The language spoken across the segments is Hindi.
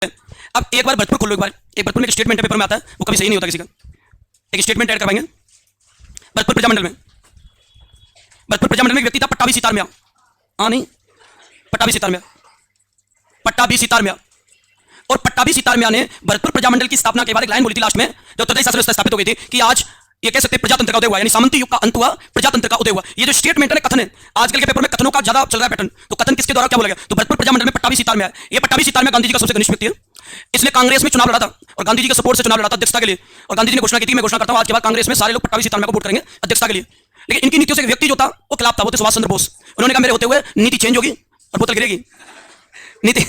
अब एक बार भरतपुर खोल लो, एक भरतपुर में एक स्टेटमेंट पेपर में आता है, वो कभी सही नहीं होता किसी का। एक स्टेटमेंट ऐड करवाएंगे भरतपुर प्रजामंडल में। भरतपुर प्रजामंडल में एक व्यक्ति था पट्टाभी सीतार मियां। हाँ नहीं, पट्टाभी सीतार मियां, पट्टाभी सीतार मियां। और पट्टाभी सीतार मियां ने भरतपुर प्रजामंडल की स्थापना के बाद एक लाइन बोली थी लास्ट में, जो उत्तरदायी शासन व्यवस्था स्थापित हो गई थी कि आज ये कह सकते हैं प्रजातंत्र का उदय हुआ, यानी सामंती युग का अंत हुआ, प्रजातंत्र का उदय हुआ। ये जो स्टेटमेंट है कथन है, आजकल के पेपर में कथनों का ज्यादा चल रहा है पैटर्न। तो कथन किसके द्वारा क्या बोला गया? तो भरतपुर प्रजामंडल में पट्टाभी सीतार मियां। ये पट्टाभी सीतार मियां गांधी जी का सबसे घनिष्ठ व्यक्ति है। इसने कांग्रेस में चुनाव लड़ा था और गांधी जी के सपोर्ट से चुनाव लड़ा था अध्यक्षता के लिए। और गांधी जी ने घोषणा की थी, मैं घोषणा करता हूं आज के बाद कांग्रेस में सारे लोग पट्टाभी सीतार मियां को वोट करेंगे अध्यक्षता के लिए। लेकिन इनकी नीतियों से एक व्यक्ति जो था वो खिलाफ था, वो थे सुभाष चंद्र बोस। उन्होंने कहा मेरे होते हुए नीति चेंज होगी और बोतल गिरेगी, नीति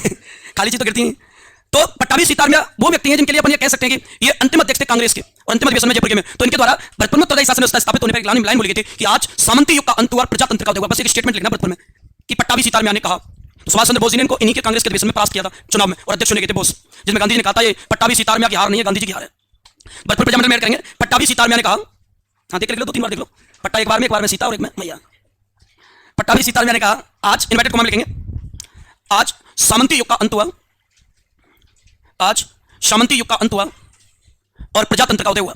खाली चीज तो गिरती है। तो पट्टाभी सीतार मियां वो व्यक्ति हैं जिनके लिए अपन ये कह सकते हैं कि ये अंतिम अध्यक्ष थे कांग्रेस के और अंतिम अधिवेशन में जयपुर के में। तो इनके द्वारा भरतपुर में उत्तरदायी शासन व्यवस्था स्थापित होने पर एक लाइन बोली गई थी कि आज सामंती युग का अंत हुआ, प्रजातंत्र का उदय हुआ। बस एक स्टेटमेंट लिखना भरतपुर में कि पट्टाभी सीतार मियां ने कहा। तो सुभाष चंद्र बोस जी ने इनको इन्हीं के कांग्रेस के अधिवेशन में परास्त किया था चुनाव में और अध्यक्ष होने के थे बोस, जिसमें गांधी जी ने कहा था ये पट्टाभी सीतार मियां की हार नहीं है, गांधी जी की हार है। भरतपुर प्रजामंडल में करेंगे पट्टाभी सीतार मियां ने कहा। हाँ देख लो, 2-3 बार देख लो, पट्टा एक बार में सीता और एक में मैया। पट्टाभी सीतार मियां ने कहा आज इन्वर्टेड कॉमा में लिखेंगे, आज सामंती युग का अंत हुआ, आज सामंती युग का अंत हुआ और प्रजातंत्र का उदय हुआ।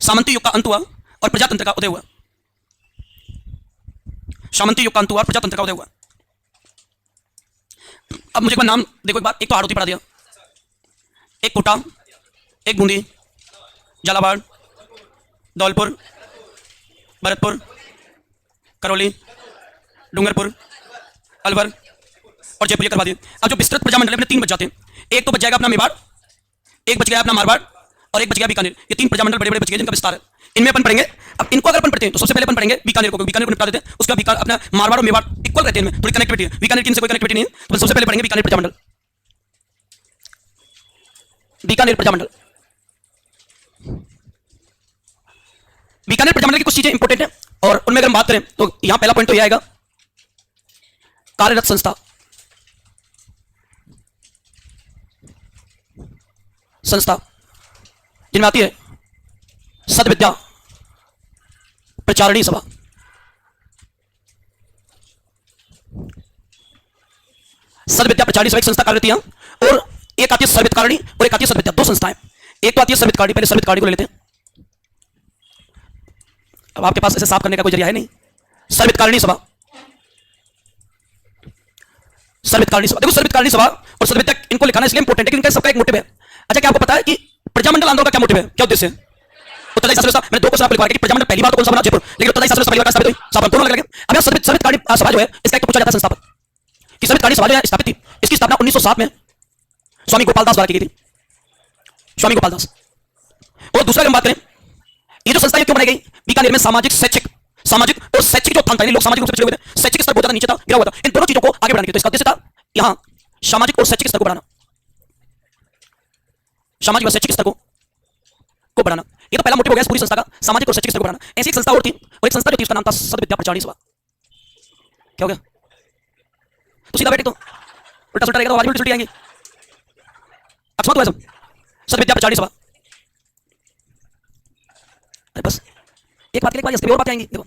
सामंती युग का अंत हुआ और प्रजातंत्र का उदय हुआ। सामंती युग का अंत हुआ और प्रजातंत्र का उदय हुआ। अब मुझे एक बार नाम देखो, एक बार एक तो हाड़ौती पढ़ा दिया, एक कोटा, एक बूंदी, झालावाड़, धौलपुर, भरतपुर, करौली, डूंगरपुर, अलवर और जयपुर करवा दिए। अब जो विस्तृत प्रजामंडल अपने 3 बच जाते हैं, एक तो बच जाएगा अपना मेवाड़, एक बच गया अपना मारवाड़ और एक बच गया बीकानेर। ये 3 प्रजामंडल बड़े बड़े बच गए जिनका विस्तार है। इनमें अपन पढ़ेंगे। अब इनको अगर अपन पढ़ते हैं तो सबसे पहले अपन पढ़ेंगे बीकानेर को, बीकानेर को निपटा देते हैं। उसका अपना मारवाड़ और मेवाड़ इक्वल रहते हैं, इनमें थोड़ी कनेक्टिविटी है। बीकानेर की इनसे कोई कनेक्टिविटी नहीं है, तो सबसे पहले पढ़ेंगे बीकानेर प्रजामंडल। बीकानेर प्रजामंडल, बीकानेर प्रजामंडल की कुछ चीजें इंपॉर्टेंट है और उनमें अगर हम बात करें तो यहां पहला पॉइंट तो यह आएगा कार्यरत संस्था। संस्था जिनमें आती है सद्विद्या प्रचारणी सभा, सद्विद्या प्रचारणी सभा एक संस्था कार्यरत है। और एक आती है सर्वितकारणी और एक आती है सद्विद्या, 2 संस्थाएं। एक तो आती है सर्वितकारणी, पहले सर्वितकारणी को ले लेते हैं। अब आपके पास ऐसे साफ करने का कोई जरिया है नहीं। सर्वितकारणी सभा, सर्वितकारणी सभा, देखो सर्वितकारणी सभा और सद्विद्या इनको लिखाना इसलिए इंपॉर्टेंट है कि इनका सबका एक मोटिव है। अच्छा क्या आपको पता है कि प्रजामंडल आंदोलन का क्या मोटिव है, क्या उद्देश्य है? उत्तरदायी शासन व्यवस्था, मैंने 2 क्वेश्चन आपको लिखवा दिए कि प्रजामंडल पहली बार तो कौन सा बना? जयपुर। लेकिन उत्तरदायी शासन व्यवस्था पहली बार स्थापित हुई साबरमती, दोनों अलग अलग। अब सर्वितकारणी सभा जो है इसका एक तो पूछा जाता है संस्थापक कि सर्वितकारणी सभा जो है स्थापित थी, इसकी स्थापना 1907 में स्वामी गोपाल दास द्वारा की गई थी, स्वामी गोपाल दास। और दूसरा हम बात करें ये जो संस्था क्यों बनाई गई? बीकानेर में सामाजिक शैक्षिक, सामाजिक और शैक्षिक जो उत्थान था, लोग सामाजिक रूप से पिछड़े हुए थे, शैक्षिक स्तर बहुत ज्यादा नीचे था, गिरा हुआ था। इन दोनों चीजों को आगे बढ़ाने के तो इसका उद्देश्य था यहां सामाजिक और शैक्षिक स्तर को बढ़ाना, सामाजिक और शैक्षिक स्तर को बढ़ाना। ये तो पहला मोटिव हो गया इस पूरी संस्था का, सामाजिक और शैक्षिक स्तर को बढ़ाना। ऐसी एक संस्था और थी, और एक संस्था जो थी उसका नाम था सद्विद्या प्रचारणी सभा। क्या हो गया? तो सीधा बैठे तो उल्टा सुल्टा रहेगा तो आवाज उल्टी सुल्टी आएंगी। अकस्मात हुआ सब। सद्विद्या प्रचारणी सभा, बस एक बात के लिए और बातें आएंगी। देखो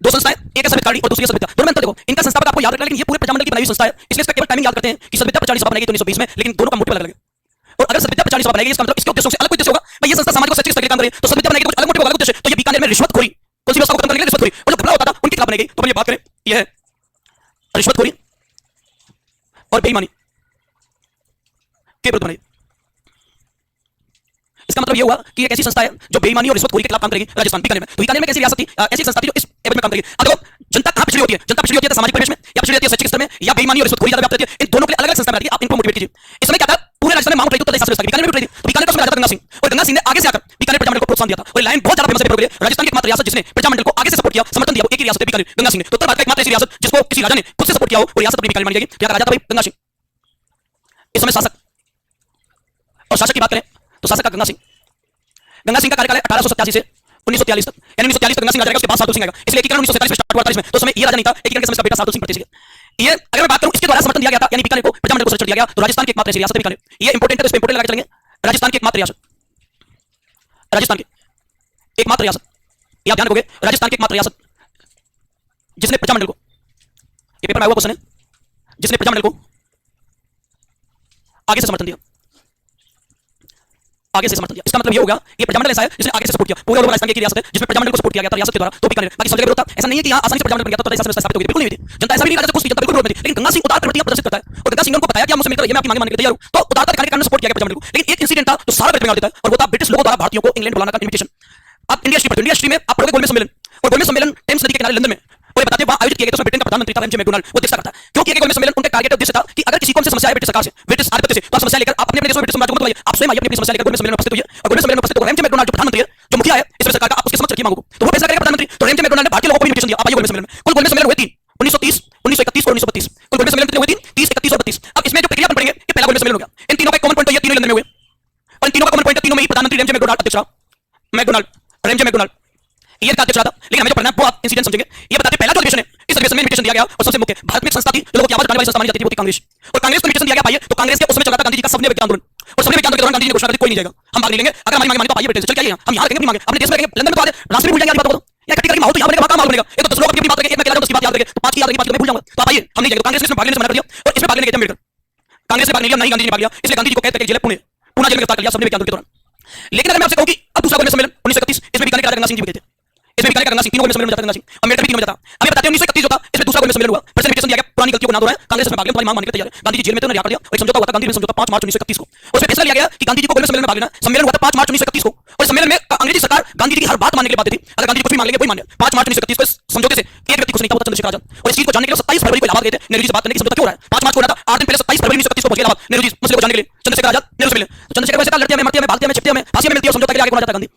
2 संस्थाएं, एक है सर्वितकारणी और दूसरी है सद्विद्या। दोनों में अंतर देखो, इनका संस्थापक आपको याद रखना, लेकिन ये पूरे प्रजामंडल की बनाई हुई संस्था है, इसलिए इसका केवल टाइमिंग याद करते हैं कि सद्विद्या प्रचारणी सभा बनाई गई 1920 में, लेकिन दोनों का मोटिव अलग अलग है। और अगर सद्विद्या प्रचारणी सभा बनाई गई इसका मतलब इसके उद्देश्यों से अलग कोई उद्देश्य होगा। भाई ये संस्था सामाजिक और शैक्षिक स्तर के काम कर रही है, तो सद्विद्या बनाई गई तो अलग मोटिव अलग उद्देश्य। तो ये बीकानेर में रिश्वतखोरी, कौन सी व्यवस्था को खत्म करने के लिए? रिश्वतखोरी। और जो घपला होता था उनके खिलाफ बनाई गई। तो ये बात करें ये है रिश्वतखोरी और बेईमानी के विरुद्ध बनाई। इसका मतलब ये हुआ कि एक ऐसी संस्था है जो बेईमानी और रिश्वतखोरी के खिलाफ काम करेगी राजस्थान बीकानेर में। तो बीकानेर में कैसी रियासत थी, ऐसी संस्था थी जो इस एवज में काम करेगी। अब देखो जनता कहां पिछड़ी होती है? जनता पिछड़ी होती है सामाजिक परिवेश में, या पिछड़ी होती है शैक्षिक स्तर में, या बेईमानी और रिश्वतखोरी ज्यादा व्याप्त रहती है। इन दोनों के लिए अलग अलग संस्था बनाती है, आप इनको मोटिवेट कीजिए। इस समय क्या था, पूरे राजस्थान में मांग उठाई तो उत्तरदायी शासन व्यवस्था बीकानेर में उठाई थी। तो बीकानेर का उसमें राजा गंगा सिंह, और गंगा सिंह ने आगे से आकर बीकानेर प्रजामंडल को प्रोत्साहन दिया था। और लाइन बहुत ज्यादा फेमस है पेपर के लिए। राजस्थान की एकमात्र रियासत जिसने प्रजामंडल को आगे से सपोर्ट किया, समर्थन दिया, वो एक ही रियासत है बीकानेर, गंगा सिंह ने। तो उत्तर भारत का एकमात्र ऐसी रियासत जिसको किसी राजा ने खुद से सपोर्ट किया हो, वो रियासत अपनी बीकानेर मानी जाएगी। क्या राजा था भाई? गंगा सिंह। इस समय शासक, और शासक की बात करें तो शासक का गंगा सिंह। गंगा सिंह का कार्यकाल है 1887 से 1943 तक, यानी 1943 तक गंगा सिंह राजा रहेगा, उसके बाद साधु सिंह आएगा। इसलिए एकीकरण 1947 में स्टार्ट हुआ था इसमें। तो समय ये राजा नहीं था, एकीकरण के समय इसका बेटा साधु सिंह प्रदेश। ये अगर मैं बात करूं इसके द्वारा समर्थन दिया गया था, यानी बीकानेर को प्रजामंडल को संरक्षण दिया गया। तो राजस्थान की एकमात्र ऐसी रियासत है बीकानेर। ये इंपॉर्टेंट है, तो इस पे इंपॉर्टेंट लगा के चलेंगे। राजस्थान की एकमात्र रियासत, राजस्थान की एकमात्र रियासत, यह ध्यान रखोगे, राजस्थान की एकमात्र रियासत जिसने प्रजामंडल को, ये पेपर में आया हुआ क्वेश्चन है, जिसने प्रजामंडल को आगे से समर्थन दिया, आगे से समर्थन दिया। इसका मतलब ये होगा ये प्रजामंडल ऐसा है जिसने आगे से सपोर्ट किया। पूरे राजस्थान की रियासत है जिसमें प्रजामंडल को सपोर्ट किया गया था रियासत के द्वारा, तो बीकानेर बाकी सब जगह विरोध था। ऐसा नहीं है कि यहाँ आसानी से प्रजामंडल बन गया था तो रियासत में स्थापित हो गई, बिल्कुल नहीं हुई थी। जनता ऐसा भी नहीं कुछ जनता बिल्कुल विरोध में थी, लेकिन गंगा सिंह उदार प्रवृत्तियां प्रदर्शित करता है और गंगा सिंह ने उनको बताया कि आप मुझसे मिलकर मैं आपकी मांगे मानने के लिए तैयार हूं, तो उदारता दिखाने के कारण सपोर्ट किया गया प्रजामंडल को। लेकिन एक इंसिडेंट था जो सारा वेस्ट बंगाल देता है और वो था ब्रिटिश लोगों द्वारा भारतीयों को इंग्लैंड बुलाने का इन्विटेशन। आप इंडिया हिस्ट्री पढ़ते हो, इंडिया हिस्ट्री में आप पढ़ोगे गोलमेज सम्मेलन, और गोलमेज सम्मेलन टेम्स नदी के किनारे लंदन में वो बताते हैं वहां आयोजित किया गया। तो ब्रिटेन का प्रधानमंत्री था एमजे मैकडोनाल्ड, वो अध्यक्षता करता है। क्यों किया गया गोलमेज सम्मेलन? उनका टारगेट उद्देश्य था कि अगर किसी को हमसे समस्या है ब्रिटिश सरकार से, ब्रिटिश आधिपत्य से, तो आप समस्या लेकर आप अपने देश में ब्रिटिश साम्राज्य को बुलाइए, आप स्वयं आइए अपनी समस्या लेकर गोलमेज सम्मेलन में उपस्थित होइए। और गोलमेज सम्मेलन में उपस्थित होकर एमजे मैकडोनाल्ड जो प्रधानमंत्री है, जो मुखिया है इस सरकार का, आप उसके समक्ष रखिए मांगों को, तो वो फैसला करेगा प्रधानमंत्री। तो एमजे मैकडोनाल्ड ने भारतीय लोगों को इन्विटेशन दिया, आप आइए गोलमेज सम्मेलन में। कुल गोलमेज सम्मेलन हुए 3, 1930, 1931 और 1932। कुल गोलमेज सम्मेलन कितने हुए? 3, 30, 31 और 32। अब इसमें जो प्रक्रिया अपन पढ़ेंगे ये पहला गोलमेज सम्मेलन हो गया। इन तीनों का कॉमन पॉइंट ये तीनों ही लंदन में हुए, और इन तीनों का कॉमन पॉइंट तीनों में ही प्रधानमंत्री एमजे मैकडोनाल्ड अध्यक्ष रहा, मैकडोनाल्ड और एमजे मैकडोनाल्ड ये का अध्यक्ष रहा था। लेकिन हमें जो पढ़ना है वो आप इंसिडेंट समझेंगे। ये बताते हैं पहला जो अधिवेशन है, इस अधिवेशन में इन्विटेशन दिया गया और सबसे मुख्य भारत में एक संस्था थी जो लोगों की आवाज उठाने वाली संस्था मानी जाती थी, वो थी कांग्रेस। और कांग्रेस को इन्विटेशन दिया गया भाई, तो कांग्रेस के उसमें चल रहा था गांधी जी का सबने विज्ञान आंदोलन, और सबने विज्ञान के दौरान गांधी जी ने घोषणा कर दी कोई नहीं जाएगा, हम भाग नहीं लेंगे, अगर हमारी मांगे तो आइए ब्रिटेन से, चल क्या हम यहाँ रखेंगे अपनी मांगे, अपने देश में रखेंगे, लंदन में तो आज राष्ट्र में भूल जाएंगे, बात बताओ या इकट्ठी करके माहौल तो यहाँ बनेगा, वहाँ काम बनेगा। एक तो 10 लोग अपनी बात करेंगे, एक मैं अकेला 10 की बात याद करेंगे, तो 5 की याद करेंगे, 5 की मैं भूल जाऊंगा, तो आप आइए हम नहीं जाएंगे। तो कांग्रेस ने इसमें भाग लेने से मना कर दिया और इसमें भाग लेने गए थे अम्बेडकर, कांग्रेस ने भाग नहीं लिया, नहीं गांधी जी ने भाग लिया, इसलिए गांधी जी को कहते हैं जेल पुणे जेल में गिरफ्तार कर लिया सबने विज्ञान के दौरान। लेकिन अगर मैं आपसे कहूं कि अब दूसरा गोलमेज सम्मेलन 1931, इसमें बीकानेर का राजा गंगा सिंह जी भी गए थे, इसमें बीकानेर का गंगा सिंह तीनों गोलमेज सम्मेलन में जाता है, गंगा सिंह अम्बेडकर भी तीनों में जाता। अभी बताते हैं 1931 जो था इसमें दूसरा गोलमेज सम्मेलन हुआ, प्रेसिडेंट इन्विटेशन दिया गया, पुरानी गलतियों को ना दोहराएं, कांग्रेस में भाग लें, तुम्हारी मांग मानने के लिए तैयार है। गांधी जी जेल में थे, उन्होंने रिहा कर दिया और एक समझौता हुआ था, गांधी समझौता 5 मार्च 1931 को। उसमें फैसला लिया गया कि गांधी जी को गोलमेज सम्मेलन में भाग लेना। सम्मेलन हुआ था 5 मार्च 1931 को, और सम्मेलन में अंग्रेजी सरकार गांधी जी की हर बात मानने के लिए बाध्य थी, अगर गांधी जी कुछ भी मान लेंगे वही मान लिया। 5 मार्च 1931 को समझौते से एक व्यक्ति कुछ नहीं था, वो था चंद्रशेखर आजाद, और इस चीज को जानने के लिए 27 फरवरी को इलाहाबाद गए थे नेहरू जी से बात करने की समझौता क्यों हो रहा है। 5 मार्च को होना था, 8 दिन पहले 27 फरवरी 1931 को पहुंच गए इलाहाबाद नेहरू जी मसले को जानने के लिए, चंद्रशेखर आजाद नेहरू से मिले। तो चंद्रशेखर वैसे लड़ते हैं, मरते हैं, भागते हैं, छिपते हैं, फांसी में मिलती है, समझौता के लिए आगे बढ़ा जाता है गांधी।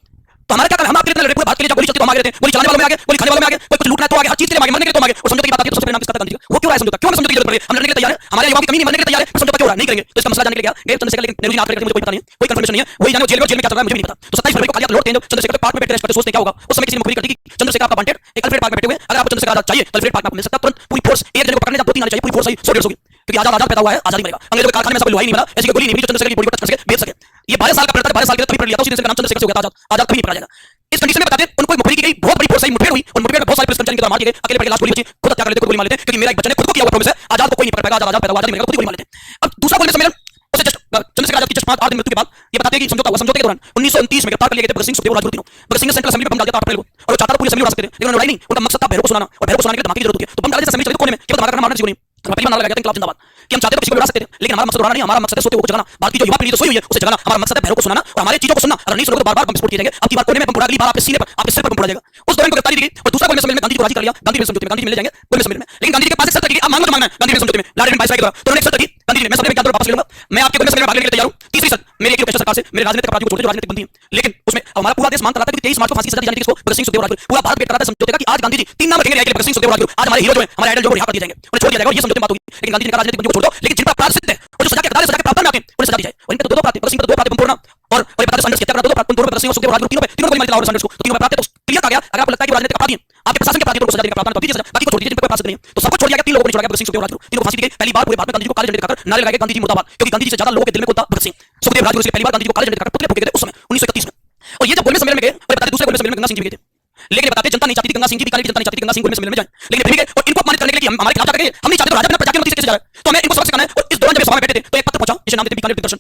तो हमारा क्या काम है? हम आपके लिए लड़े, पूरे भारत के लिए जब गोली चलती तो हम आगे रहते हैं, गोली चलाने वालों में आगे, गोली खाने वालों में आगे, कोई कुछ लूटना है तो आगे, हर चीज के लिए आगे, मरने के लिए तो आगे। और समझौते की बात आती है तो सबसे परिणाम किसका था? गांधी जी का। वो क्यों रहा है समझौता? क्यों समझौते की जरूरत पड़ी? हम लड़ने के लिए तैयार है, हमारे युवाओं की कमी नहीं, मरने के लिए तैयार है, समझौता क्यों हो रहा है? नहीं करेंगे। तो इसका मसला जानने के लिए गया चंद्रशेखर, लेकिन नेहरू जी ने आकर मुझे कोई पता नहीं है, कोई कंफर्मेशन नहीं है, वही जाने जेल में क्या चल रहा है मुझे भी नहीं पता। तो 27 फरवरी को खाली हाथ लौटते हैं चंद्रशेखर पार्क में बैठे रेस्ट करते, सोचते क्या होगा। उस समय किसी ने मुखबिरी कर दी कि चंद्रशेखर आपका वांटेड एक अल्फ्रेड पार्क में बैठे हुए, अगर आपको चंद्रशेखर आजाद चाहिए तो अल्फ्रेड पार्क में मिल सकता है तुरंत, पूरी फोर्स एक जने को पकड़ने जा 2-3 आने चाहिए, पूरी फोर्स आई 100-150 की, क्योंकि आजाद आजाद पैदा हुआ है, आजादी मरेगा। अंग्रेजों के कारखाने में सब लोहा ही नहीं बना, ऐसी कोई गोली नहीं मिली जो चंद्रशेखर की बॉडी को टच कर सके, बेच सके। ये 12 साल का पढ़ता है, 12 साल के तभी पढ़ लिया था, उसी दिन से नाम चंद्रशेखर से हो गया था आजाद, आजाद कभी नहीं पढ़ा जाएगा। इस कंडीशन में बताते हैं उनको मुखबिरी की गई, बहुत बड़ी फोर्स आई, मुठभेड़ हुई, और मुठभेड़ में बहुत सारे पुलिस कर्मचारी के द्वारा मार दिए गए, अकेले पड़ के लाश गोली बची, खुद हत्या कर लेते, खुद गोली मार लेते, क्योंकि मेरा एक बच्चे ने खुद को किया हुआ प्रॉमिस है, आजाद को कोई नहीं पकड़ पाएगा, आजाद पैदा हुआ, आजाद मरेगा, खुद ही गोली मार लेते। अब दूसरा गोलमेज सम्मेलन उसे जस्ट चंद्रशेखर आजाद की जस्ट 8 दिन मृत्यु के बाद ये बताते हैं कि समझौता हुआ। समझौते के दौरान 1929 में गिरफ्तार कर लिए गए थे भगत सिंह, सुखदेव, राजगुरु तीनों। भगत सिंह ने सेंट्रल असेंबली में बम डाल दिया था अप्रैल को, और वो चाहता था पूरी असेंबली उड़ा सकते थे, लेकिन उन्होंने उड़ाई नहीं, उनका मकसद था भैरव को सुनाना, और भैरव को सुनाने के लिए धमाके की जरूरत होती है, तो बम डाल दिया असेंबली चली कोने में, केवल धमाका करना, मारना किसी को नहीं। पहली बार लगा गया था इंकलाब जिंदाबाद कि हम चाहते तो किसी को उड़ा सकते थे, लेकिन हमारा मकसद उड़ाना नहीं, हमारा मकसद है सोते हुए जगाना, भारत की जो युवा पीढ़ी तो सोई हुई है उसे जगाना, हमारा मकसद है भैरव को सुनाना और हमारे चीजों को सुनना। अगर नहीं सुनोगे तो बार-बार बम विस्फोट किए जाएंगे, अब की बार कोने में बम फोड़ा, अगली बार आपके सीने पर, आपके सिर पर बम फोड़ा जाएगा। उस दौरान को गिरफ्तारी दी गई और दूसरा गोलमेज सम्मेलन में गांधी को राजी कर लिया, गांधी मिल समझौते में, गांधी मिल जाएंगे गोलमेज सम्मेलन में। लेकिन गांधी जी के पास एक शर्त रखी, आप मांगो तो मांगना है, गांधी मिल समझौते में लॉर्ड वाइसराय के द्वारा, तो उन्होंने एक शर्त रखी गांधी जी ने, मैं सबने विज्ञान वापस ले लूंगा, मैं आपके गोलमेज सम्मेलन में भाग लेने के लिए तैयार हूं। तीसरी शर्त मेरी एक सरकार से, मेरे राजनीतिक अपराधियों को छोड़ दो, राजनीतिक बंदी है। लेकिन उसमें हमारा पूरा देश मानता रहा था कि 23 मार्च को फांसी की सजा दी जानी थी किसको? भगत सिंह, सुखदेव, राजगुरु। पूरा भारत वेट कर रहा था समझौते का कि आज गांधी जी 3 नाम रखेंगे न्याय के लिए, भगत सिंह, सुखदेव, राजगुरु, आज हमारे हीरो जो है, हमारे आइडल जो रिहा कर दिए जाएंगे, उन्हें छोड़ दिया जाएगा और ये समझौते में बात होगी। लेकिन गांधी जी ने कहा राजनीतिक बंदियों को छोड़ दो, लेकिन जिन पर अपराध सिद्ध है और जो सजा के कतार सजा के प्रावधान में आते हैं उन्हें सजा दी जाए। और इनके तो 2 अपराध थे, भगत सिंह पर 2 अपराध, बम फोड़ना और बता दो सैंडर्स की हत्या करना, 2 अपराध, 2 भगत सिंह, सुखदेव, राजगुरु तीनों गोली मारी थी, और सैंडर्स को तो तीनों अपराध थे। तो क्लियर कहा गया अगर आपको लगता है कि राजनीतिक अपराधी हैं, आपके प्रशासन के अपराधी को सजा देने का प्रावधान है, तो दीजिए सजा, बाकी को छोड़ दीजिए, जिन पर कोई अपराध नहीं है। तो सबको छोड़ दिया गया, 3 लोगों को छोड़ा गया, भगत सिंह, सुखदेव, राजगुरु, तीनों को फांसी दी गई। पहली बार पूरे भारत में गांधी जी को काले झंडे दिखाकर नारे लगाए गांधी जी मुर्दाबाद, क्योंकि गांधी जी से ज्यादा लोगों के दिल में कौन था? भगत सिंह, सुखदेव, राजगुरु। इसलिए पहली बार गांधी जी को काले झंडे दिखाकर पुतले फूके गए थे उस समय 1931 में। और ये जब गोलमेज सम्मेलन में गए और बताते दूसरे गोलमेज सम्मेलन में गंगा सिंह जी भी गए थे, लेकिन बताते जनता नहीं चाहती थी, गंगा सिंह जी भी, जनता नहीं चाहती थी गंगा सिंह गोलमेज सम्मेलन में जाए, लेकिन फिर भी गए और इनको अपमानित करने के लिए कि हमारे खिलाफ जाकर हम नहीं चाहते तो राजा बिना प्रजा की अनुमति से कैसे जा रहा है, तो हमें इनको सबक सिखाना है। और इस दौरान जब सभा में बैठे थे तो एक पत्र पहुंचा जिसे नाम देते बीकानेर दिग्दर्शन,